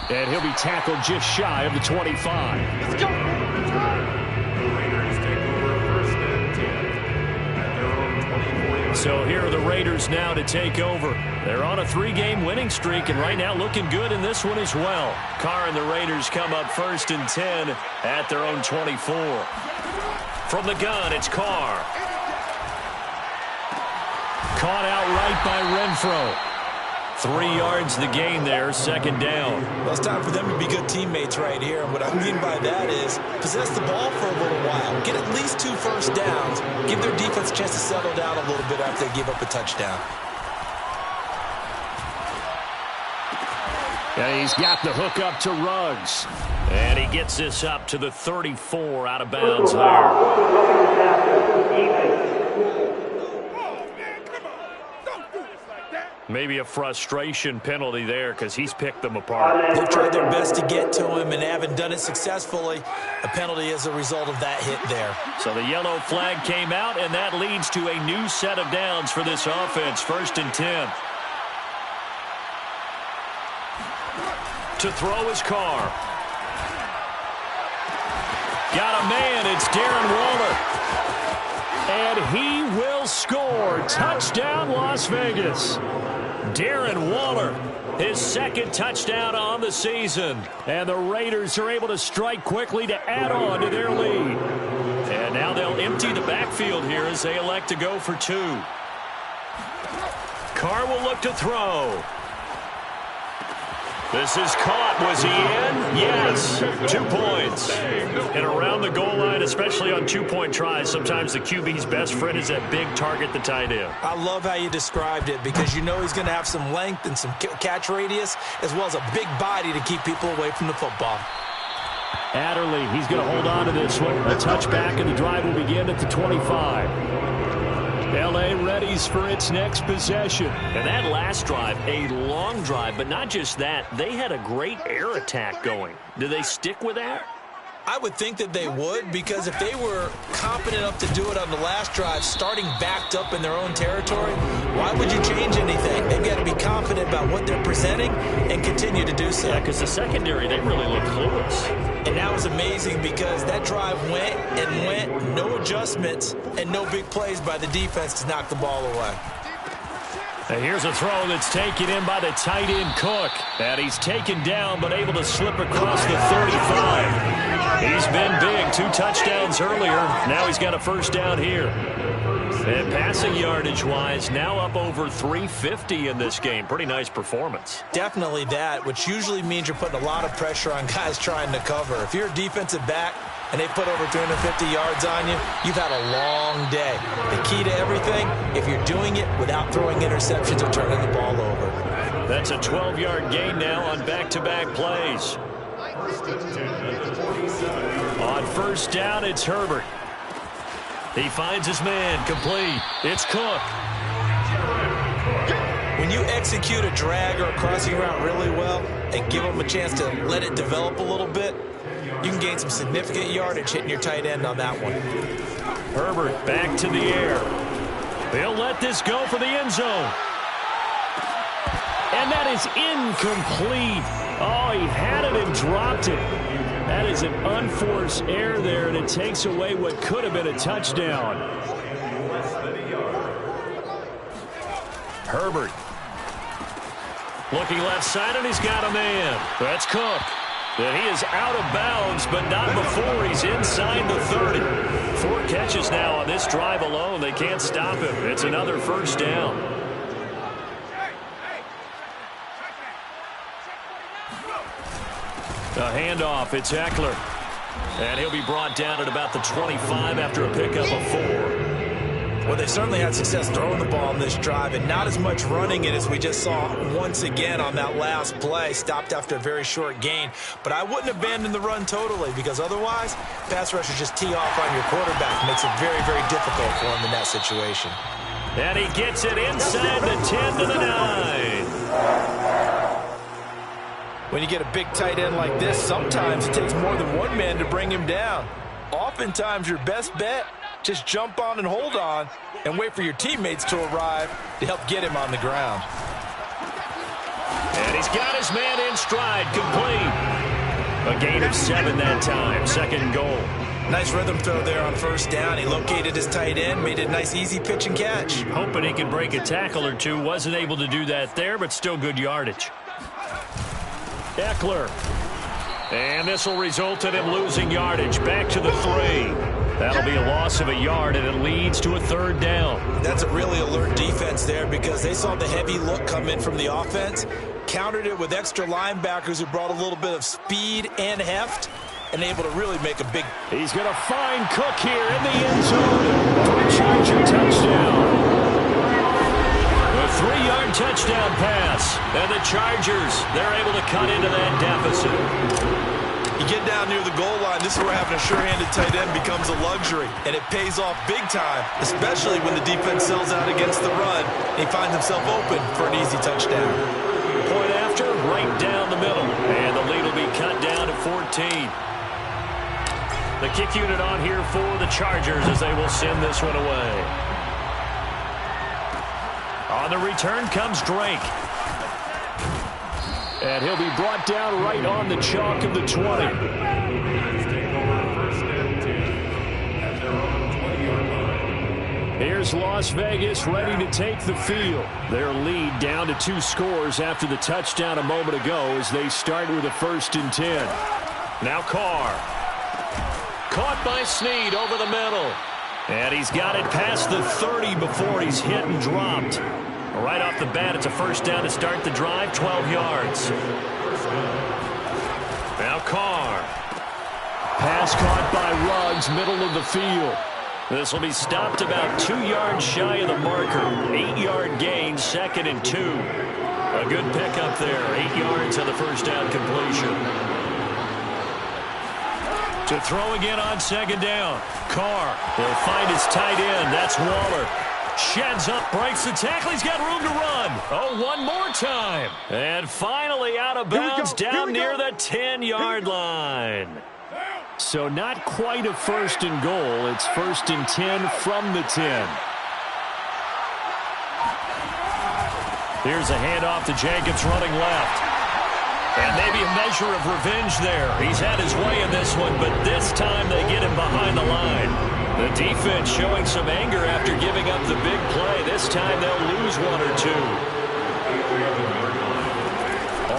And he'll be tackled just shy of the 25. Let's go. The Raiders take over 1st and 10 at their own 24. So here are the Raiders now to take over. They're on a 3-game winning streak, and right now looking good in this one as well. Carr and the Raiders come up 1st and 10 at their own 24. From the gun, it's Carr. Caught outright by Renfro. 3 yards the gain there, second down. Well, it's time for them to be good teammates right here. And what I mean by that is possess the ball for a little while. Get at least 2 first downs. Give their defense a chance to settle down a little bit after they give up a touchdown. And he's got the hook up to Ruggs. And he gets this up to the 34 out of bounds there. Maybe a frustration penalty there because he's picked them apart. They've tried their best to get to him and haven't done it successfully. A penalty as a result of that hit there. So the yellow flag came out, and that leads to a new set of downs for this offense. 1st and 10. To throw his Carr. Got a man. It's Darren Waller. And he will score. Touchdown, Las Vegas. Darren Waller, his 2nd touchdown on the season. And the Raiders are able to strike quickly to add on to their lead. And now they'll empty the backfield here as they elect to go for 2. Carr will look to throw. This is caught. Was he in? Yes. 2 points. And around the goal line, especially on 2-point tries, sometimes the QB's best friend is that big target, the tight end. I love how you described it because you know he's going to have some length and some catch radius as well as a big body to keep people away from the football. Adderley, he's going to hold on to this one. A touchback, and the drive will begin at the 25. L.A. readies for its next possession. And that last drive, a long drive, but not just that. They had a great air attack going. Do they stick with that? I would think that they would, because if they were confident enough to do it on the last drive, starting backed up in their own territory, why would you change anything? They've got to be confident about what they're presenting and continue to do so. Yeah, because the secondary, they really look clueless. And that was amazing because that drive went and went, no adjustments, and no big plays by the defense to knock the ball away. And here's a throw that's taken in by the tight end Cook. And he's taken down but able to slip across the 35. He's been big. 2 touchdowns earlier. Now he's got a first down here. And passing yardage-wise, now up over 350 in this game. Pretty nice performance. Definitely that, which usually means you're putting a lot of pressure on guys trying to cover. If you're a defensive back and they put over 350 yards on you, you've had a long day. The key to everything, if you're doing it without throwing interceptions or turning the ball over. That's a 12-yard gain now on back-to-back plays. On first down, it's Herbert. He finds his man, complete. It's Cook. When you execute a drag or a crossing route really well and give them a chance to let it develop a little bit, you can gain some significant yardage hitting your tight end on that one. Herbert back to the air. They'll let this go for the end zone. And that is incomplete. Oh, he had it and dropped it. That is an unforced error there, and it takes away what could have been a touchdown. Herbert. Looking left side, and he's got a man. That's Cook. And he is out of bounds, but not before he's inside the 30. 4 catches now on this drive alone. They can't stop him. It's another first down. A handoff, it's Eckler. And he'll be brought down at about the 25 after a pickup of 4. Well, they certainly had success throwing the ball on this drive and not as much running it as we just saw once again on that last play. Stopped after a very short gain. But I wouldn't abandon the run totally because otherwise, pass rushers just tee off on your quarterback. Makes it very, very difficult for him in that situation. And he gets it inside the 10 to the 9. When you get a big tight end like this, sometimes it takes more than one man to bring him down. Oftentimes, your best bet, just jump on and hold on and wait for your teammates to arrive to help get him on the ground. And he's got his man in stride, complete. A gain of 7 that time, 2nd and goal. Nice rhythm throw there on first down. He located his tight end, made it a nice easy pitch and catch. Hoping he could break a tackle or two. Wasn't able to do that there, but still good yardage. Eckler. And this will result in him losing yardage. Back to the 3. That'll be a loss of a yard, and it leads to a third down. That's a really alert defense there because they saw the heavy look come in from the offense, countered it with extra linebackers who brought a little bit of speed and heft, and able to really make a big... He's going to find Cook here in the end zone for a Charger touchdown. A 3-yard touchdown pass, and the Chargers, they're able to cut into that deficit. You get down near the goal line, this is where having a sure-handed tight end becomes a luxury, and it pays off big time, especially when the defense sells out against the run, and he finds himself open for an easy touchdown. Point after, right down the middle, and the lead will be cut down to 14. The kick unit on here for the Chargers as they will send this one away. On the return comes Drake. And he'll be brought down right on the chalk of the 20. Here's Las Vegas ready to take the field. Their lead down to 2 scores after the touchdown a moment ago as they start with a 1st and 10. Now Carr. Caught by Snead over the middle. And he's got it past the 30 before he's hit and dropped. Right off the bat, it's a 1st down to start the drive, 12 yards. Now Carr. Pass caught by Ruggs, middle of the field. This will be stopped about 2 yards shy of the marker. 8-yard gain, 2nd and 2. A good pickup there, 8 yards on the 1st down completion. To throw again on 2nd down. Carr will find his tight end. That's Waller. Sheds up, breaks the tackle. He's got room to run. Oh, one more time. And finally out of bounds down near the 10-yard line. So not quite a 1st and goal. It's 1st and 10 from the 10. Here's a handoff to Jacobs running left. And maybe a measure of revenge there. He's had his way in this one, but this time they get him behind the line. The defense showing some anger after giving up the big play. This time they'll lose 1 or 2.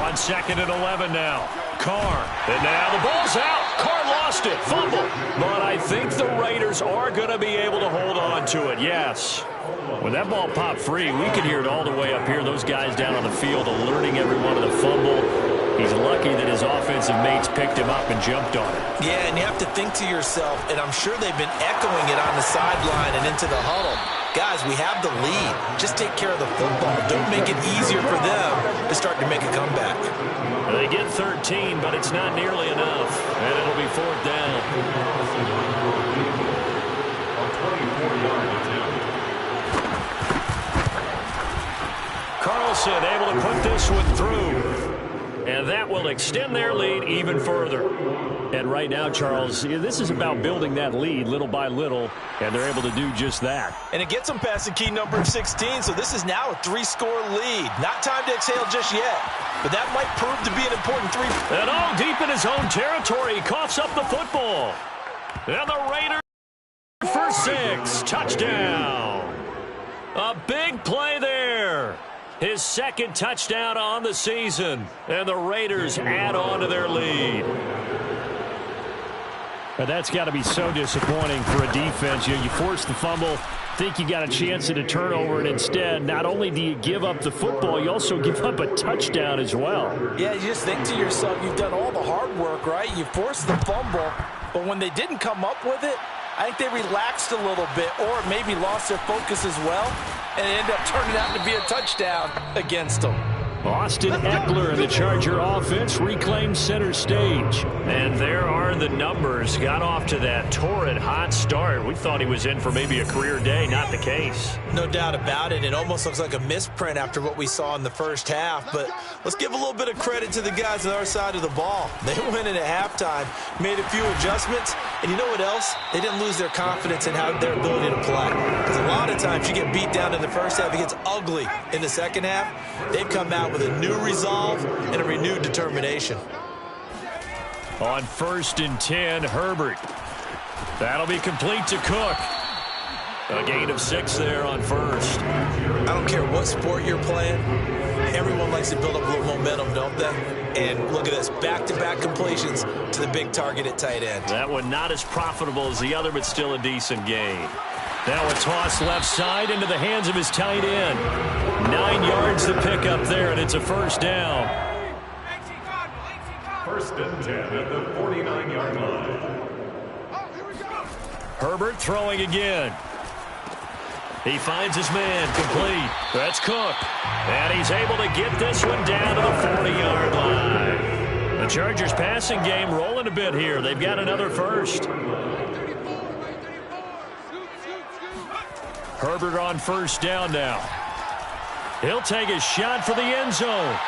On 2nd and 11 now. Carr. And now the ball's out. Carr lost it. Fumble. But I think the Raiders are going to be able to hold on to it. Yes. When that ball popped free, we could hear it all the way up here. Those guys down on the field alerting everyone to the fumble. He's lucky that his offensive mates picked him up and jumped on it. Yeah, and you have to think to yourself, and I'm sure they've been echoing it on the sideline and into the huddle. Guys, we have the lead. Just take care of the football. Don't make it easier for them to start to make a comeback. They get 13, but it's not nearly enough. And it'll be 4th down. Carlson able to put this one through. And that will extend their lead even further. And right now, Charles, this is about building that lead little by little, and they're able to do just that. And it gets them past the key number of 16, so this is now a 3-score lead. Not time to exhale just yet, but that might prove to be an important 3. And all deep in his own territory, he coughs up the football. And the Raiders for 6. Touchdown. A big play there. His 2nd touchdown on the season. And the Raiders add on to their lead. But that's got to be so disappointing for a defense. You force the fumble, think you got a chance at a turnover, and instead, not only do you give up the football, you also give up a touchdown as well. Yeah, you just think to yourself, you've done all the hard work, right? You forced the fumble, but when they didn't come up with it, I think they relaxed a little bit or maybe lost their focus as well, and it ended up turning out to be a touchdown against them. Austin Eckler and the Charger offense reclaimed center stage. And there are the numbers. Got off to that torrid hot start. We thought he was in for maybe a career day. Not the case. No doubt about it. It almost looks like a misprint after what we saw in the first half. But let's give a little bit of credit to the guys on our side of the ball. They went in at halftime, made a few adjustments, and you know what else? They didn't lose their confidence in their ability to play. Because a lot of times you get beat down in the first half, it gets ugly in the second half. They've come out with a new resolve and a renewed determination. On 1st and 10, Herbert. That'll be complete to Cook. A gain of 6 there on 1st. I don't care what sport you're playing, everyone likes to build up a little momentum, don't they? And look at this, back-to-back completions to the big target at tight end. That one not as profitable as the other, but still a decent gain. Now a toss left side into the hands of his tight end. 9 yards to pick up there, and it's a first down. First and 10 at the 49-yard line. Herbert throwing again. He finds his man, complete. That's Cook. And he's able to get this one down to the 40-yard line. The Chargers passing game rolling a bit here. They've got another first. Herbert on first down now. He'll take a shot for the end zone.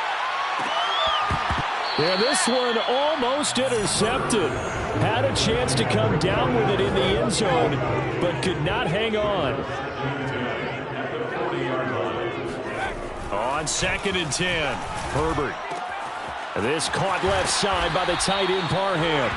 Yeah, this one almost intercepted. Had a chance to come down with it in the end zone, but could not hang on. On 2nd and 10, Herbert. This caught left side by the tight end Parham.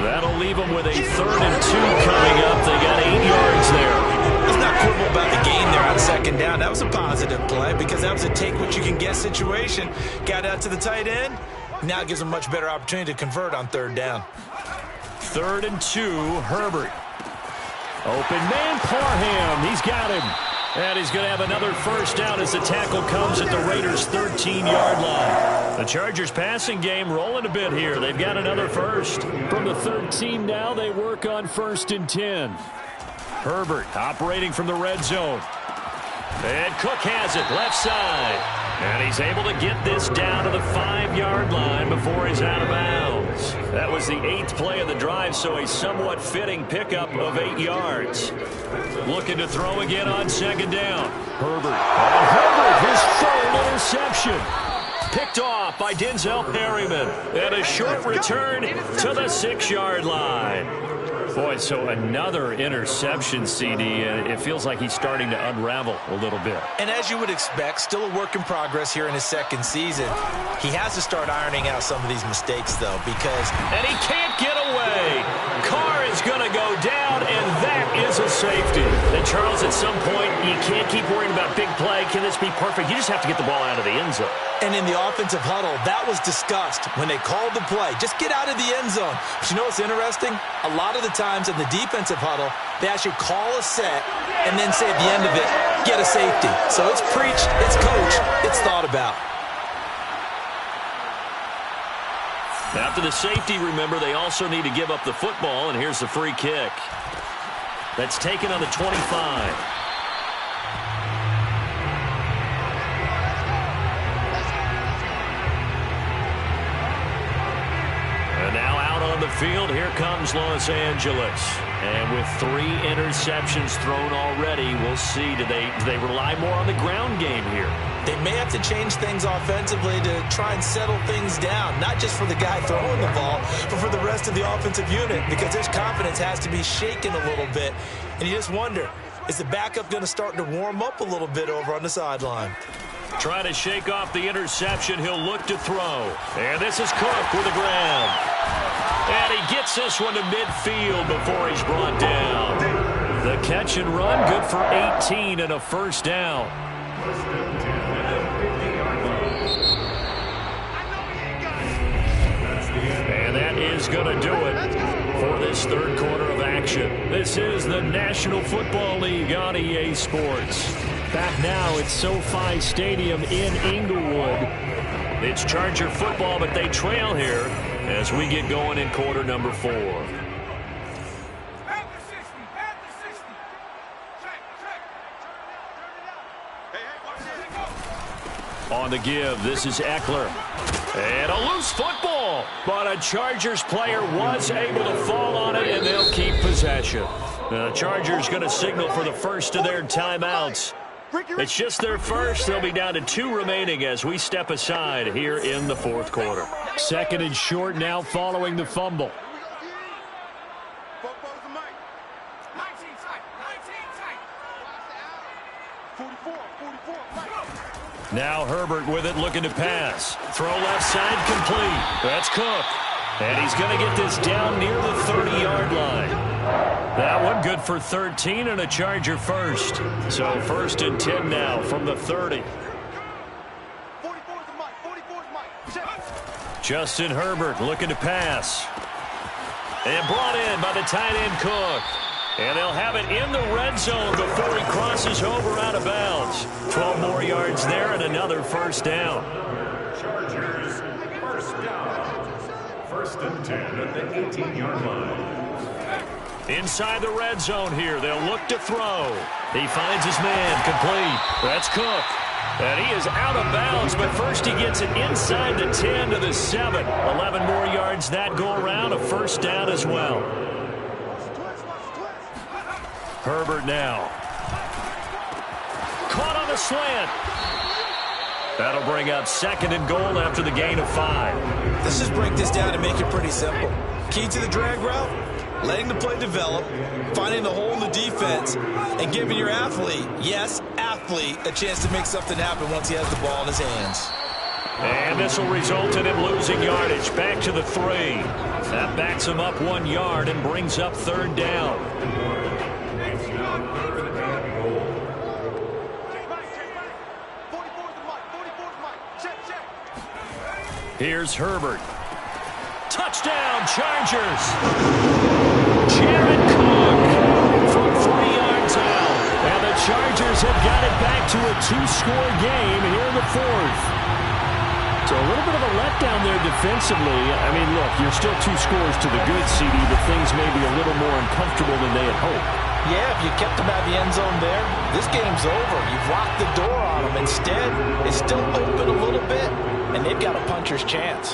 That'll leave him with a 3rd and 2 coming up. They got 8 yards there. Let's not quibble about the gain there on 2nd down. That was a positive play because that was a take-what-you-can-get situation. Got out to the tight end. Now it gives him a much better opportunity to convert on 3rd down. 3rd and 2, Herbert. Open man, Parham. He's got him. And he's going to have another first down as the tackle comes at the Raiders' 13-yard line. The Chargers passing game rolling a bit here. They've got another first. From the 13 now, they work on 1st and 10. Herbert operating from the red zone. And Cook has it left side. And he's able to get this down to the 5-yard line before he's out of bounds. That was the 8th play of the drive, so a somewhat fitting pickup of 8 yards. Looking to throw again on 2nd down. Herbert. And Herbert, his 3rd interception. Picked off by Denzel Perryman. And a short return to the 6-yard line. Boy, so another interception, CD, and it feels like he's starting to unravel a little bit. And as you would expect, still a work in progress here in his 2nd season. He has to start ironing out some of these mistakes, though, because... And he can't get away. Carr is going to go down, and that is a safety. And, Charles, at some point, you can't keep worrying about big play. Can this be perfect? You just have to get the ball out of the end zone. And in the offensive huddle, that was discussed when they called the play. Just get out of the end zone. But you know what's interesting? A lot of the times in the defensive huddle, they actually call a set and then say at the end of it, get a safety. So it's preached, it's coached, it's thought about. After the safety, remember, they also need to give up the football, and here's the free kick. That's taken on the 25. And now out on the field, here comes Los Angeles. And with 3 interceptions thrown already, we'll see, do they rely more on the ground game here? They may have to change things offensively to try and settle things down, not just for the guy throwing the ball, but for the rest of the offensive unit, because his confidence has to be shaken a little bit. And you just wonder, is the backup going to start to warm up a little bit over on the sideline? Trying to shake off the interception, he'll look to throw. And this is Cook with the ground. And he gets this one to midfield before he's brought down. The catch and run, good for 18 and a first down. And that is going to do it for this 3rd quarter of action. This is the National Football League on EA Sports. Back now at SoFi Stadium in Inglewood. It's Charger football, but they trail here as we get going in quarter number 4. On the give, this is Eckler. And a loose football. But a Chargers player was able to fall on it, and they'll keep possession. The Chargers going to signal for the first of their timeouts. It's just their first. They'll be down to 2 remaining as we step aside here in the 4th quarter. 2nd and short now following the fumble. Now Herbert with it, looking to pass. Throw left side, complete. That's Cook. And he's going to get this down near the 30-yard line. That one good for 13 and a Charger first. So 1st and 10 now from the 30. Justin Herbert looking to pass. And brought in by the tight end Cook. And they'll have it in the red zone before he crosses over out of bounds. 12 more yards there and another first down. Chargers, first down. 1st and 10 at the 18-yard line. Inside the red zone here, they'll look to throw. He finds his man, complete. That's Cook. And he is out of bounds, but first he gets it inside the 10 to the 7. 11 more yards that go around, a first down as well. Herbert now. Caught on the slant. That'll bring up 2nd and goal after the gain of 5. Let's just break this down and make it pretty simple. Key to the drag route, letting the play develop, finding the hole in the defense, and giving your athlete, yes, athlete, a chance to make something happen once he has the ball in his hands. And this will result in him losing yardage. Back to the 3. That backs him up 1 yard and brings up 3rd down. It's now 3rd and goal. Here's Herbert. Touchdown, Chargers. Jared Cook from 3 yards out. And the Chargers have got it back to a 2-score game here in the 4th. So a little bit of a letdown there defensively. I mean, look, you're still 2 scores to the good, CD, but things may be a little more uncomfortable than they had hoped. Yeah, if you kept them out of the end zone there, this game's over. You've locked the door on them. Instead, it's still open a little bit, and they've got a puncher's chance.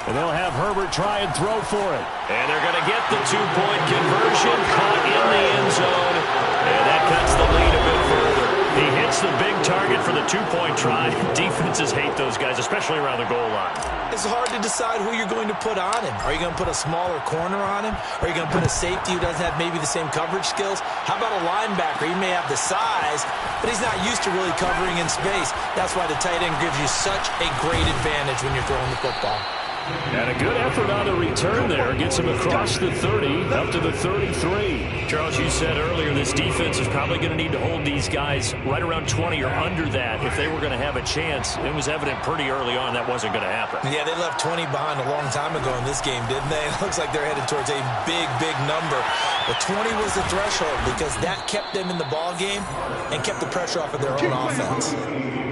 And they'll have Herbert try and throw for it. And they're going to get the 2-point conversion, caught in the end zone. And that cuts the lead a bit further. He hits the big target for the 2-point try. Defenses hate those guys, especially around the goal line. It's hard to decide who you're going to put on him. Are you going to put a smaller corner on him? Are you going to put a safety who doesn't have maybe the same coverage skills? How about a linebacker? He may have the size, but he's not used to really covering in space. That's why the tight end gives you such a great advantage when you're throwing the football. And a good effort on the return there. Gets him across the 30, up to the 33. Charles, you said earlier this defense is probably going to need to hold these guys right around 20 or under that if they were going to have a chance. It was evident pretty early on that wasn't going to happen. Yeah, they left 20 behind a long time ago in this game, didn't they? It looks like they're headed towards a big, big number. But 20 was the threshold because that kept them in the ball game and kept the pressure off of their own offense.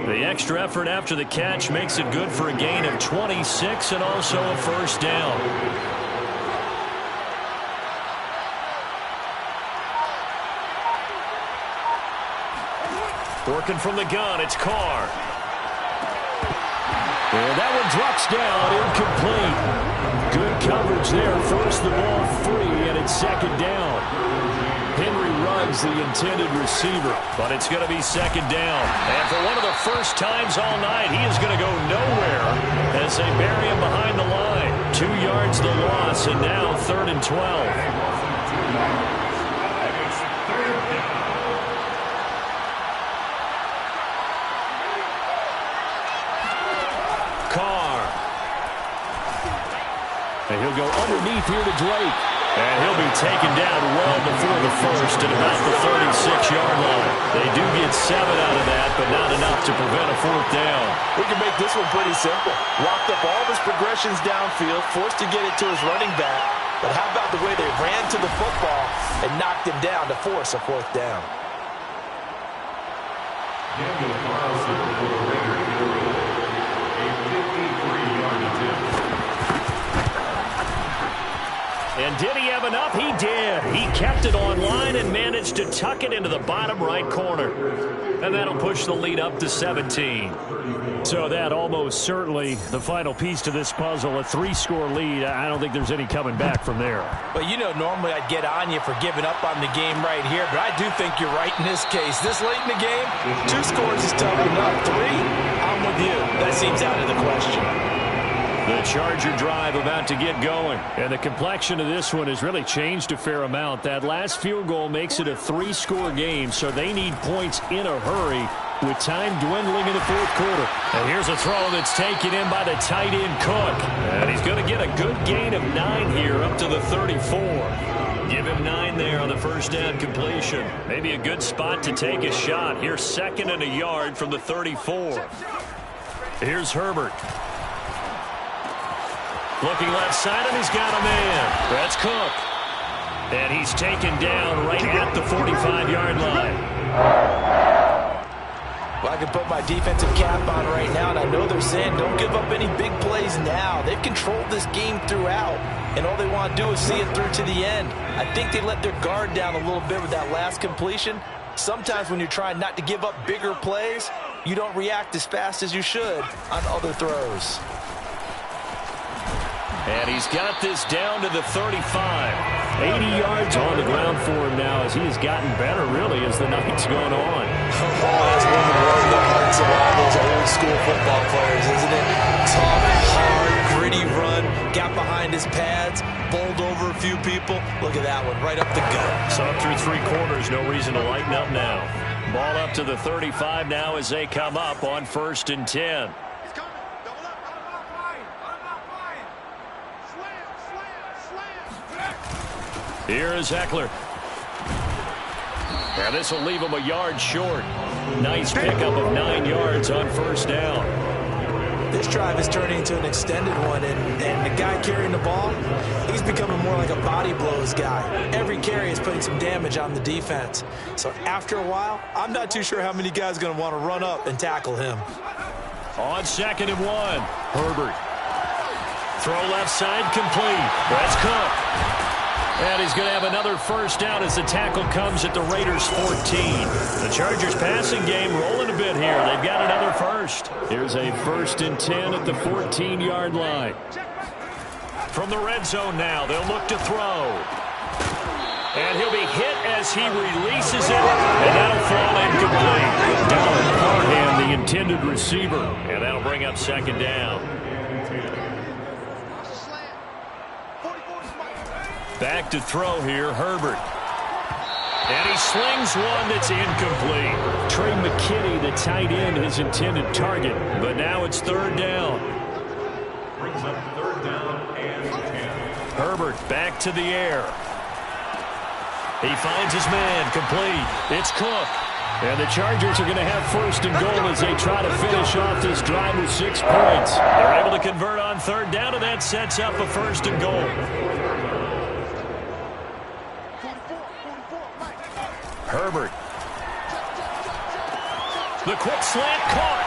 The extra effort after the catch makes it good for a gain of 26 and also a first down. Working from the gun, it's Carr. And that one drops down, incomplete. Good coverage there, forced the ball free, and it's 2nd down. Henry runs the intended receiver, but it's going to be 2nd down. And for one of the first times all night, he is going to go nowhere as they bury him behind the line. 2 yards the loss, and now 3rd and 12. And he'll go underneath here to Drake. And he'll be taken down well before the first at about the 36-yard line. They do get 7 out of that, but not enough to prevent a 4th down. We can make this one pretty simple. Locked up all of his progressions downfield, forced to get it to his running back. But how about the way they ran to the football and knocked him down to force a 4th down? Daniel Carlson for the Raiders. A 53-yard attempt. And did he have enough? He did. He kept it online and managed to tuck it into the bottom right corner. And that'll push the lead up to 17. So that almost certainly the final piece to this puzzle, a 3-score lead. I don't think there's any coming back from there. Well, you know, normally I'd get on you for giving up on the game right here, but I do think you're right in this case. This late in the game, 2 scores is tough enough. 3, I'm with you. That seems out of the question. The Charger drive about to get going. And the complexion of this one has really changed a fair amount. That last field goal makes it a 3-score game, so they need points in a hurry. with time dwindling in the fourth quarter. And here's a throw that's taken in by the tight end Cook. And he's going to get a good gain of 9 here up to the 34. Give him 9 there on the first down completion. Maybe a good spot to take a shot. Here's 2nd and a yard from the 34. Here's Herbert. Looking left side, and he's got a man. That's Cook. And he's taken down right at the 45-yard line. Well, I can put my defensive cap on right now, and I know they're saying don't give up any big plays now. They've controlled this game throughout, and all they want to do is see it through to the end. I think they let their guard down a little bit with that last completion. Sometimes when you're trying not to give up bigger plays, you don't react as fast as you should on other throws. And he's got this down to the 35. 80 yards on the ground for him now as he has gotten better, really, as the night's gone on. Oh, that's one of the hearts of all those old school football players, isn't it? Tough, hard, gritty run, got behind his pads, bowled over a few people. Look at that one, right up the gut. So up through 3 quarters, no reason to lighten up now. Ball up to the 35 now as they come up on 1st and 10. Here is Eckler. Now this will leave him a yard short. Nice pickup of 9 yards on 1st down. This drive is turning into an extended one, and the guy carrying the ball, he's becoming more like a body blows guy. Every carry is putting some damage on the defense. So after a while, I'm not too sure how many guys are going to want to run up and tackle him. On 2nd and 1, Herbert. Throw left side complete. That's Cook. And he's going to have another 1st down as the tackle comes at the Raiders' 14. The Chargers passing game rolling a bit here. They've got another 1st. Here's a 1st and 10 at the 14-yard line. From the red zone now, they'll look to throw. And he'll be hit as he releases it, and that'll fall incomplete. Down Parham, the intended receiver, and that'll bring up 2nd down. Back to throw here, Herbert. And he slings one that's incomplete. Trey McKinney, the tight end, his intended target. But now it's 3rd down. Brings up 3rd down and 10. Herbert back to the air. He finds his man, complete. It's Cook. And the Chargers are going to have 1st and goal as they try to finish off this drive with 6 points. They're able to convert on 3rd down, and that sets up a 1st and goal. Herbert. The quick slant caught.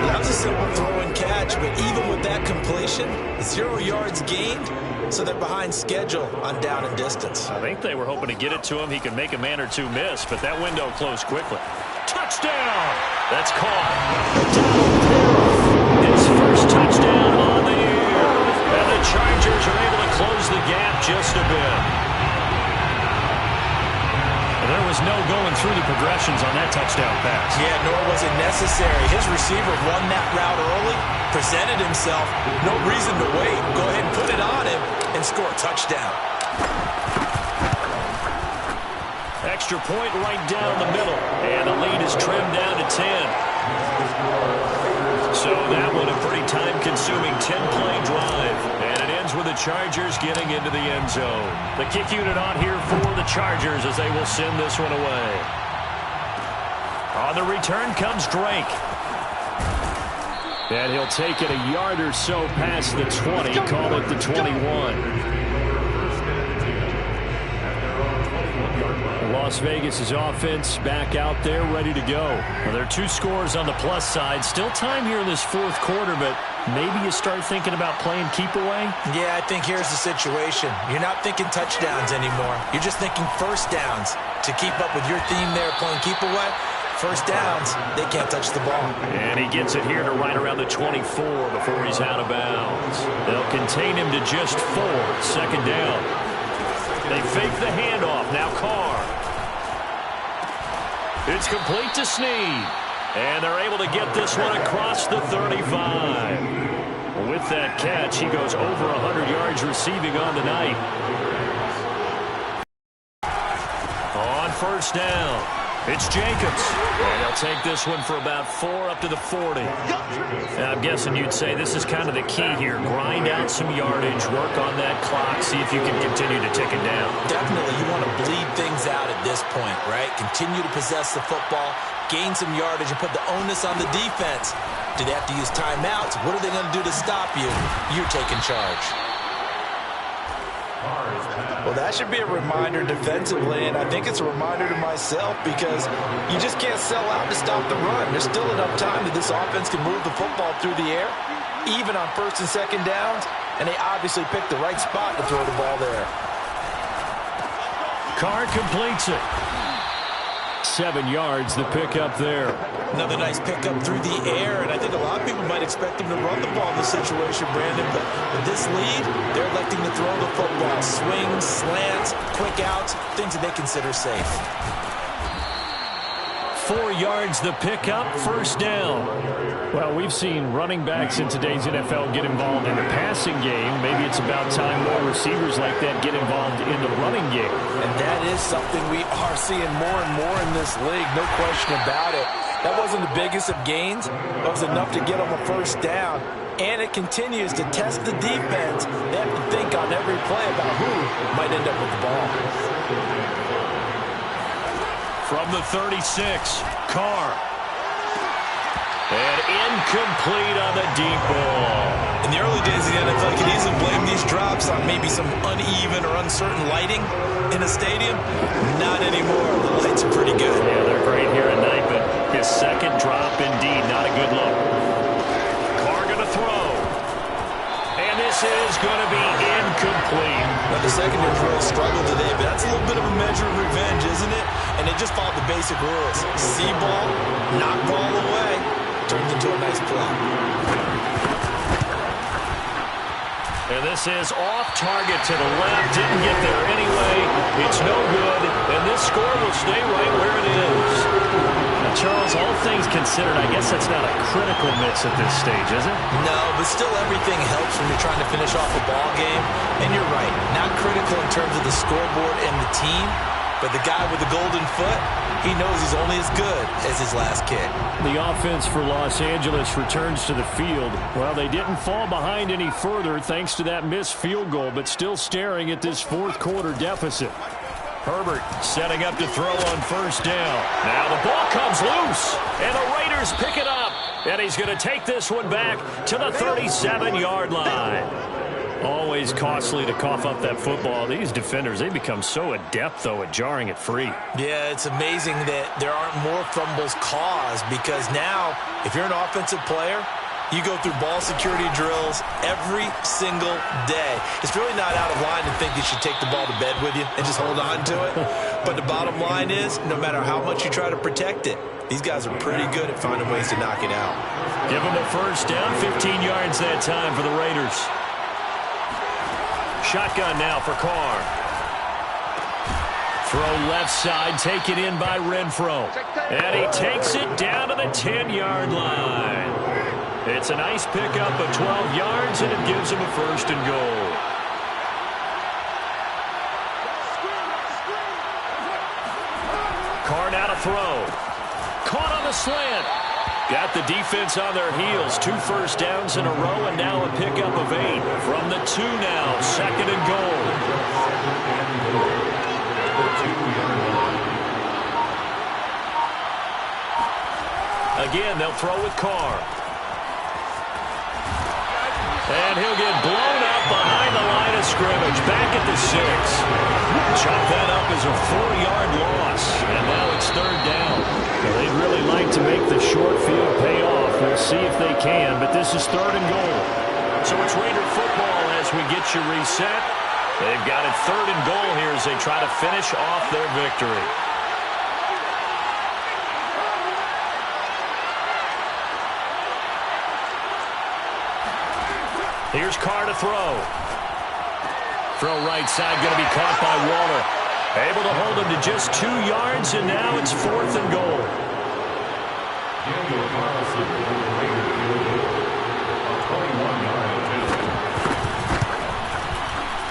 That was a simple throw and catch, but even with that completion, 0 yards gained, so they're behind schedule on down and distance. I think they were hoping to get it to him. He could make a man or two miss, but that window closed quickly. Touchdown! That's caught. His first touchdown on the year. And the Chargers are able to close the gap just a bit. There was no going through the progressions on that touchdown pass. Yeah, nor was it necessary. His receiver run that route early, presented himself. No reason to wait. Go ahead and put it on him and score a touchdown. Extra point right down the middle. And the lead is trimmed down to 10. So that one a pretty time-consuming 10-play drive. And it ends with the Chargers getting into the end zone. The kick unit on here for the Chargers as they will send this one away. On the return comes Drake. And he'll take it a yard or so past the 20, call it the 21. Las Vegas' offense back out there, ready to go. Well, there are 2 scores on the plus side. Still time here in this 4th quarter, but maybe you start thinking about playing keep away? Yeah, I think here's the situation. You're not thinking touchdowns anymore. You're just thinking 1st downs. To keep up with your theme there, playing keep away, 1st downs, they can't touch the ball. And he gets it here to right around the 24 before he's out of bounds. They'll contain him to just 4, 2nd down. They fake the handoff. Now Carr. It's complete to Snead. And they're able to get this one across the 35. With that catch, he goes over 100 yards receiving on the night. On first down. It's Jacobs. And he'll take this one for about 4 up to the 40. Now, I'm guessing you'd say this is kind of the key here. Grind out some yardage, work on that clock, see if you can continue to tick it down. Definitely, you want to bleed things out at this point, right? Continue to possess the football, gain some yardage, and put the onus on the defense. Do they have to use timeouts? What are they going to do to stop you? You're taking charge. Well, that should be a reminder defensively, and I think it's a reminder to myself because you just can't sell out to stop the run. There's still enough time that this offense can move the football through the air, even on first and second downs, and they obviously picked the right spot to throw the ball there. Carr completes it. 7 yards, the pickup there. Another nice pickup through the air, and I think a lot of people might expect them to run the ball in this situation, Brandon, but with this lead, they're electing to throw the football. Swings, slants, quick outs, things that they consider safe. 4 yards, the pickup, first down. Well, we've seen running backs in today's NFL get involved in the passing game. Maybe it's about time more receivers like that get involved in the running game. And that is something we are seeing more and more in this league, no question about it. That wasn't the biggest of gains, but it was enough to get on the first down. And it continues to test the defense. They have to think on every play about who might end up with the ball. From the 36, Carr. And incomplete on the deep ball. In the early days of the NFL, you could easily blame these drops on maybe some uneven or uncertain lighting in a stadium. Not anymore. The lights are pretty good. Yeah, they're great here at night, but his second drop, indeed, not a good look. Carr going to throw. And this is going to be incomplete. Now, the secondary's really struggled today, but that's a little bit of a measure of revenge, isn't it? And they just followed the basic rules. See ball, knock ball away. Turns into a nice play. And this is off target to the left. Didn't get there anyway. It's no good. And this score will stay right where it is. Now, Charles, all things considered, I guess that's not a critical miss at this stage, is it? No, but still everything helps when you're trying to finish off a ball game. And you're right, not critical in terms of the scoreboard and the team. But the guy with the golden foot, he knows he's only as good as his last kick. The offense for Los Angeles returns to the field. Well, they didn't fall behind any further thanks to that missed field goal, but still staring at this fourth quarter deficit. Herbert setting up to throw on first down. Now the ball comes loose, and the Raiders pick it up. And he's going to take this one back to the 37-yard line. Always costly to cough up that football. These defenders, they become so adept, though, at jarring it free. Yeah, it's amazing that there aren't more fumbles caused because now, if you're an offensive player, you go through ball security drills every single day. It's really not out of line to think you should take the ball to bed with you and just hold on to it. But the bottom line is, no matter how much you try to protect it, these guys are pretty good at finding ways to knock it out. Give them a first down, 15 yards that time for the Raiders. Shotgun now for Carr. Throw left side, taken in by Renfro. And he takes it down to the 10-yard line. It's a nice pickup of 12 yards, and it gives him a first and goal. Carr now to throw. Caught on the slant. Got the defense on their heels. 2 first downs in a row, and now a pickup of 8. From the 2 now, second and goal. Again, they'll throw with Carr. And he'll get blown up behind the line of scrimmage. Back at the 6. Chop that up as a 4-yard loss. And now it's third down. Well, they'd really like to make the short field pay off. We'll see if they can, but this is third and goal. So it's Raider football as we get you reset. They've got it third and goal here as they try to finish off their victory. Here's Carr to throw. Throw right side, going to be caught by Waller. Able to hold him to just 2 yards, and now it's fourth and goal.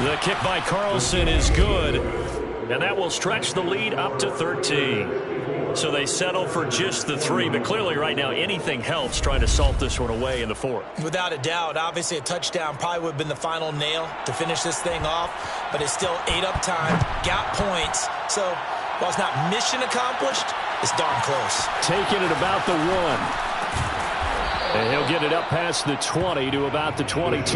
The kick by Carlson is good. And that will stretch the lead up to 13. So they settle for just the 3, but clearly right now anything helps trying to salt this one away in the 4th. Without a doubt, obviously a touchdown probably would have been the final nail to finish this thing off, but it's still ate up time, got points. So while it's not mission accomplished, it's darn close. Taking it about the 1. And he'll get it up past the 20 to about the 22.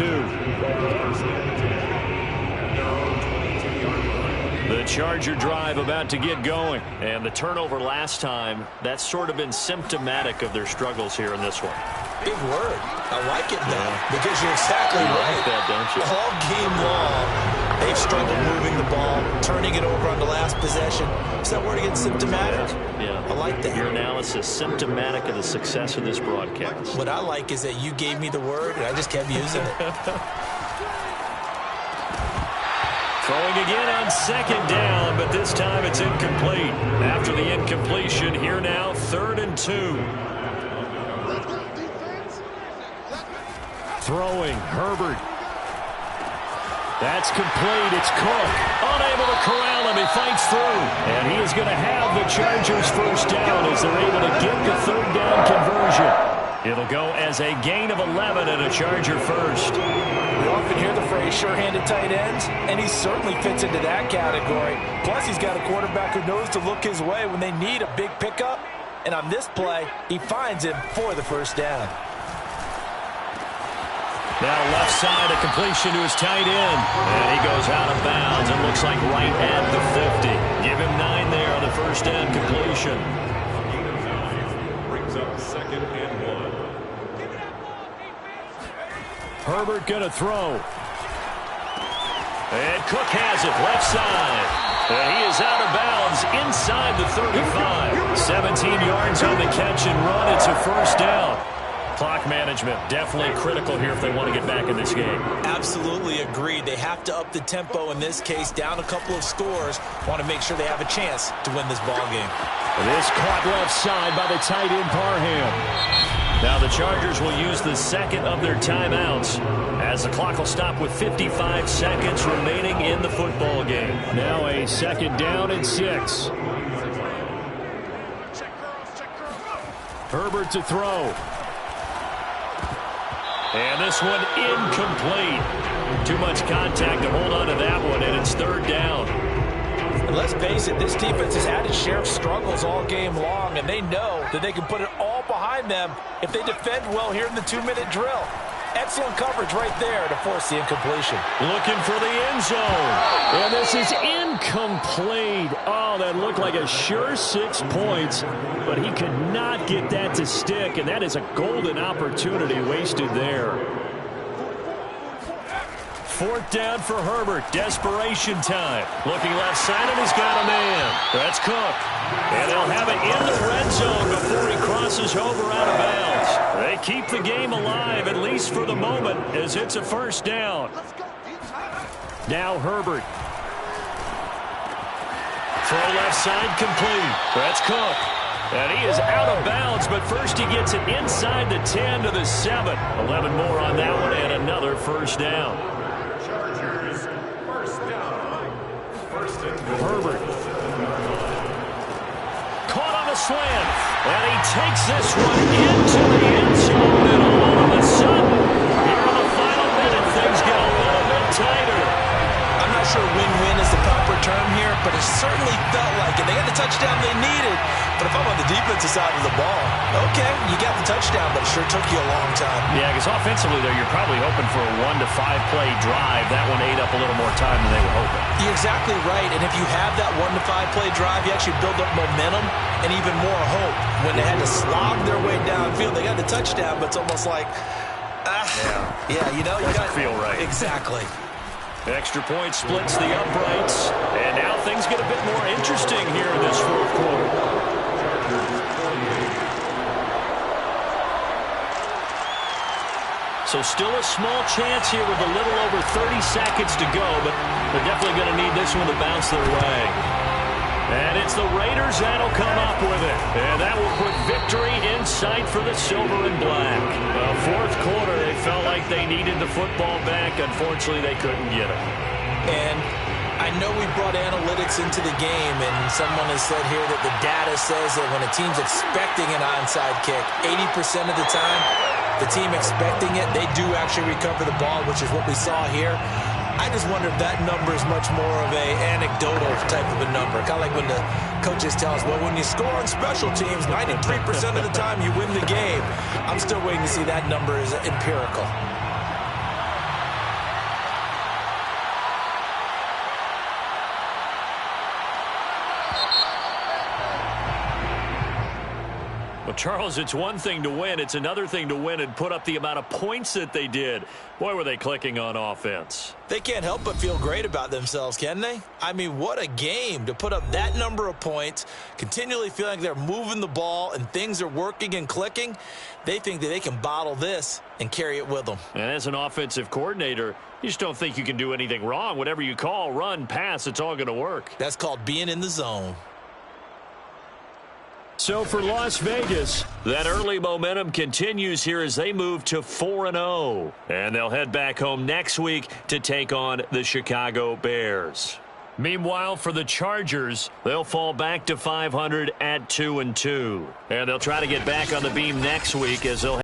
The Charger drive about to get going. And the turnover last time, that's sort of been symptomatic of their struggles here in this one. Big word. I like it, though, because you're exactly right. Like that, don't you? All game long, they've struggled moving the ball, turning it over on the last possession. Is that word again, symptomatic? Yeah. I like that. Your analysis, symptomatic of the success of this broadcast. What I like is that you gave me the word, and I just kept using it. Throwing again on 2nd down, but this time it's incomplete. After the incompletion, here now, 3rd and 2. Throwing, Herbert. That's complete. It's Cook. Unable to corral him. He fights through. And he is going to have the Chargers first down as they're able to get the 3rd down conversion. It'll go as a gain of 11 and a Charger first. We often hear the phrase sure-handed tight ends, and he certainly fits into that category. Plus, he's got a quarterback who knows to look his way when they need a big pickup. And on this play, he finds him for the first down. Now left side, a completion to his tight end. And he goes out of bounds. It looks like right at the 50. Give him 9 there on the first down completion. Brings up 2nd and 1. Herbert going to throw. And Cook has it left side. And he is out of bounds inside the 35. 17 yards on the catch and run. It's a first down. Clock management definitely critical here if they want to get back in this game. Absolutely agreed. They have to up the tempo in this case, down a couple of scores. Want to make sure they have a chance to win this ball game. This caught left side by the tight end Parham. Now the Chargers will use the 2nd of their timeouts as the clock will stop with 55 seconds remaining in the football game. Now a 2nd down and 6. Herbert to throw. And this one incomplete. Too much contact to hold on to that one, and it's 3rd down. And let's face it, this defense has had its share of struggles all game long, and they know that they can put it all behind them if they defend well here in the 2-minute drill. Excellent coverage right there to force the incompletion. Looking for the end zone. And this is incomplete. Oh, that looked like a sure 6 points, but he could not get that to stick, and that is a golden opportunity wasted there. 4th down for Herbert. Desperation time. Looking left side, and he's got a man. That's Cook. And they'll have it in the red zone before he crosses over out of bounds. They keep the game alive, at least for the moment, as it's a first down. Now Herbert. Throw left side complete. That's Cook. And he is out of bounds, but first he gets it inside the 10 to the 7. 11 more on that one, and another first down. Chargers, first down. Herbert. Caught on a slant. And he takes this one into the end zone, and all of a sudden, here in the final minute, things get a little bit tighter. I'm not sure win-win is the proper term here, but it certainly felt like it. They got the touchdown they needed, but if I'm on the defensive side of the ball, okay, you got the touchdown, but it sure took you a long time. Yeah, because offensively there, you're probably hoping for a 1 to 5 play drive. That one ate up a little more time than they were hoping. You're exactly right, and if you have that 1 to 5 play drive, you actually build up momentum and even more hope. When they had to slog their way downfield, they got the touchdown, but it's almost like, yeah, you know, you doesn't feel right. Exactly. Extra point splits the uprights, and now things get a bit more interesting here in this 4th quarter. So still a small chance here with a little over 30 seconds to go, but they're definitely going to need this one to bounce their way. And it's the Raiders that'll come up with it. And that will put victory in sight for the silver and black. The 4th quarter, they felt like they needed the football back. Unfortunately, they couldn't get it. And I know we brought analytics into the game, and someone has said here that the data says that when a team's expecting an onside kick, 80% of the time, the team expecting it, they do actually recover the ball, which is what we saw here. I just wonder if that number is much more of a anecdotal type of a number. Kind of like when the coaches tell us, well, when you score on special teams, 93% of the time you win the game. I'm still waiting to see that number is empirical. Well, Charles, it's one thing to win. It's another thing to win and put up the amount of points that they did. Boy, were they clicking on offense. They can't help but feel great about themselves, can they? I mean, what a game to put up that number of points, continually feeling like they're moving the ball and things are working and clicking. They think that they can bottle this and carry it with them. And as an offensive coordinator, you just don't think you can do anything wrong. Whatever you call, run, pass, it's all going to work. That's called being in the zone. So for Las Vegas, that early momentum continues here as they move to 4-0. And they'll head back home next week to take on the Chicago Bears. Meanwhile, for the Chargers, they'll fall back to 500 at 2-2. And they'll try to get back on the beam next week as they'll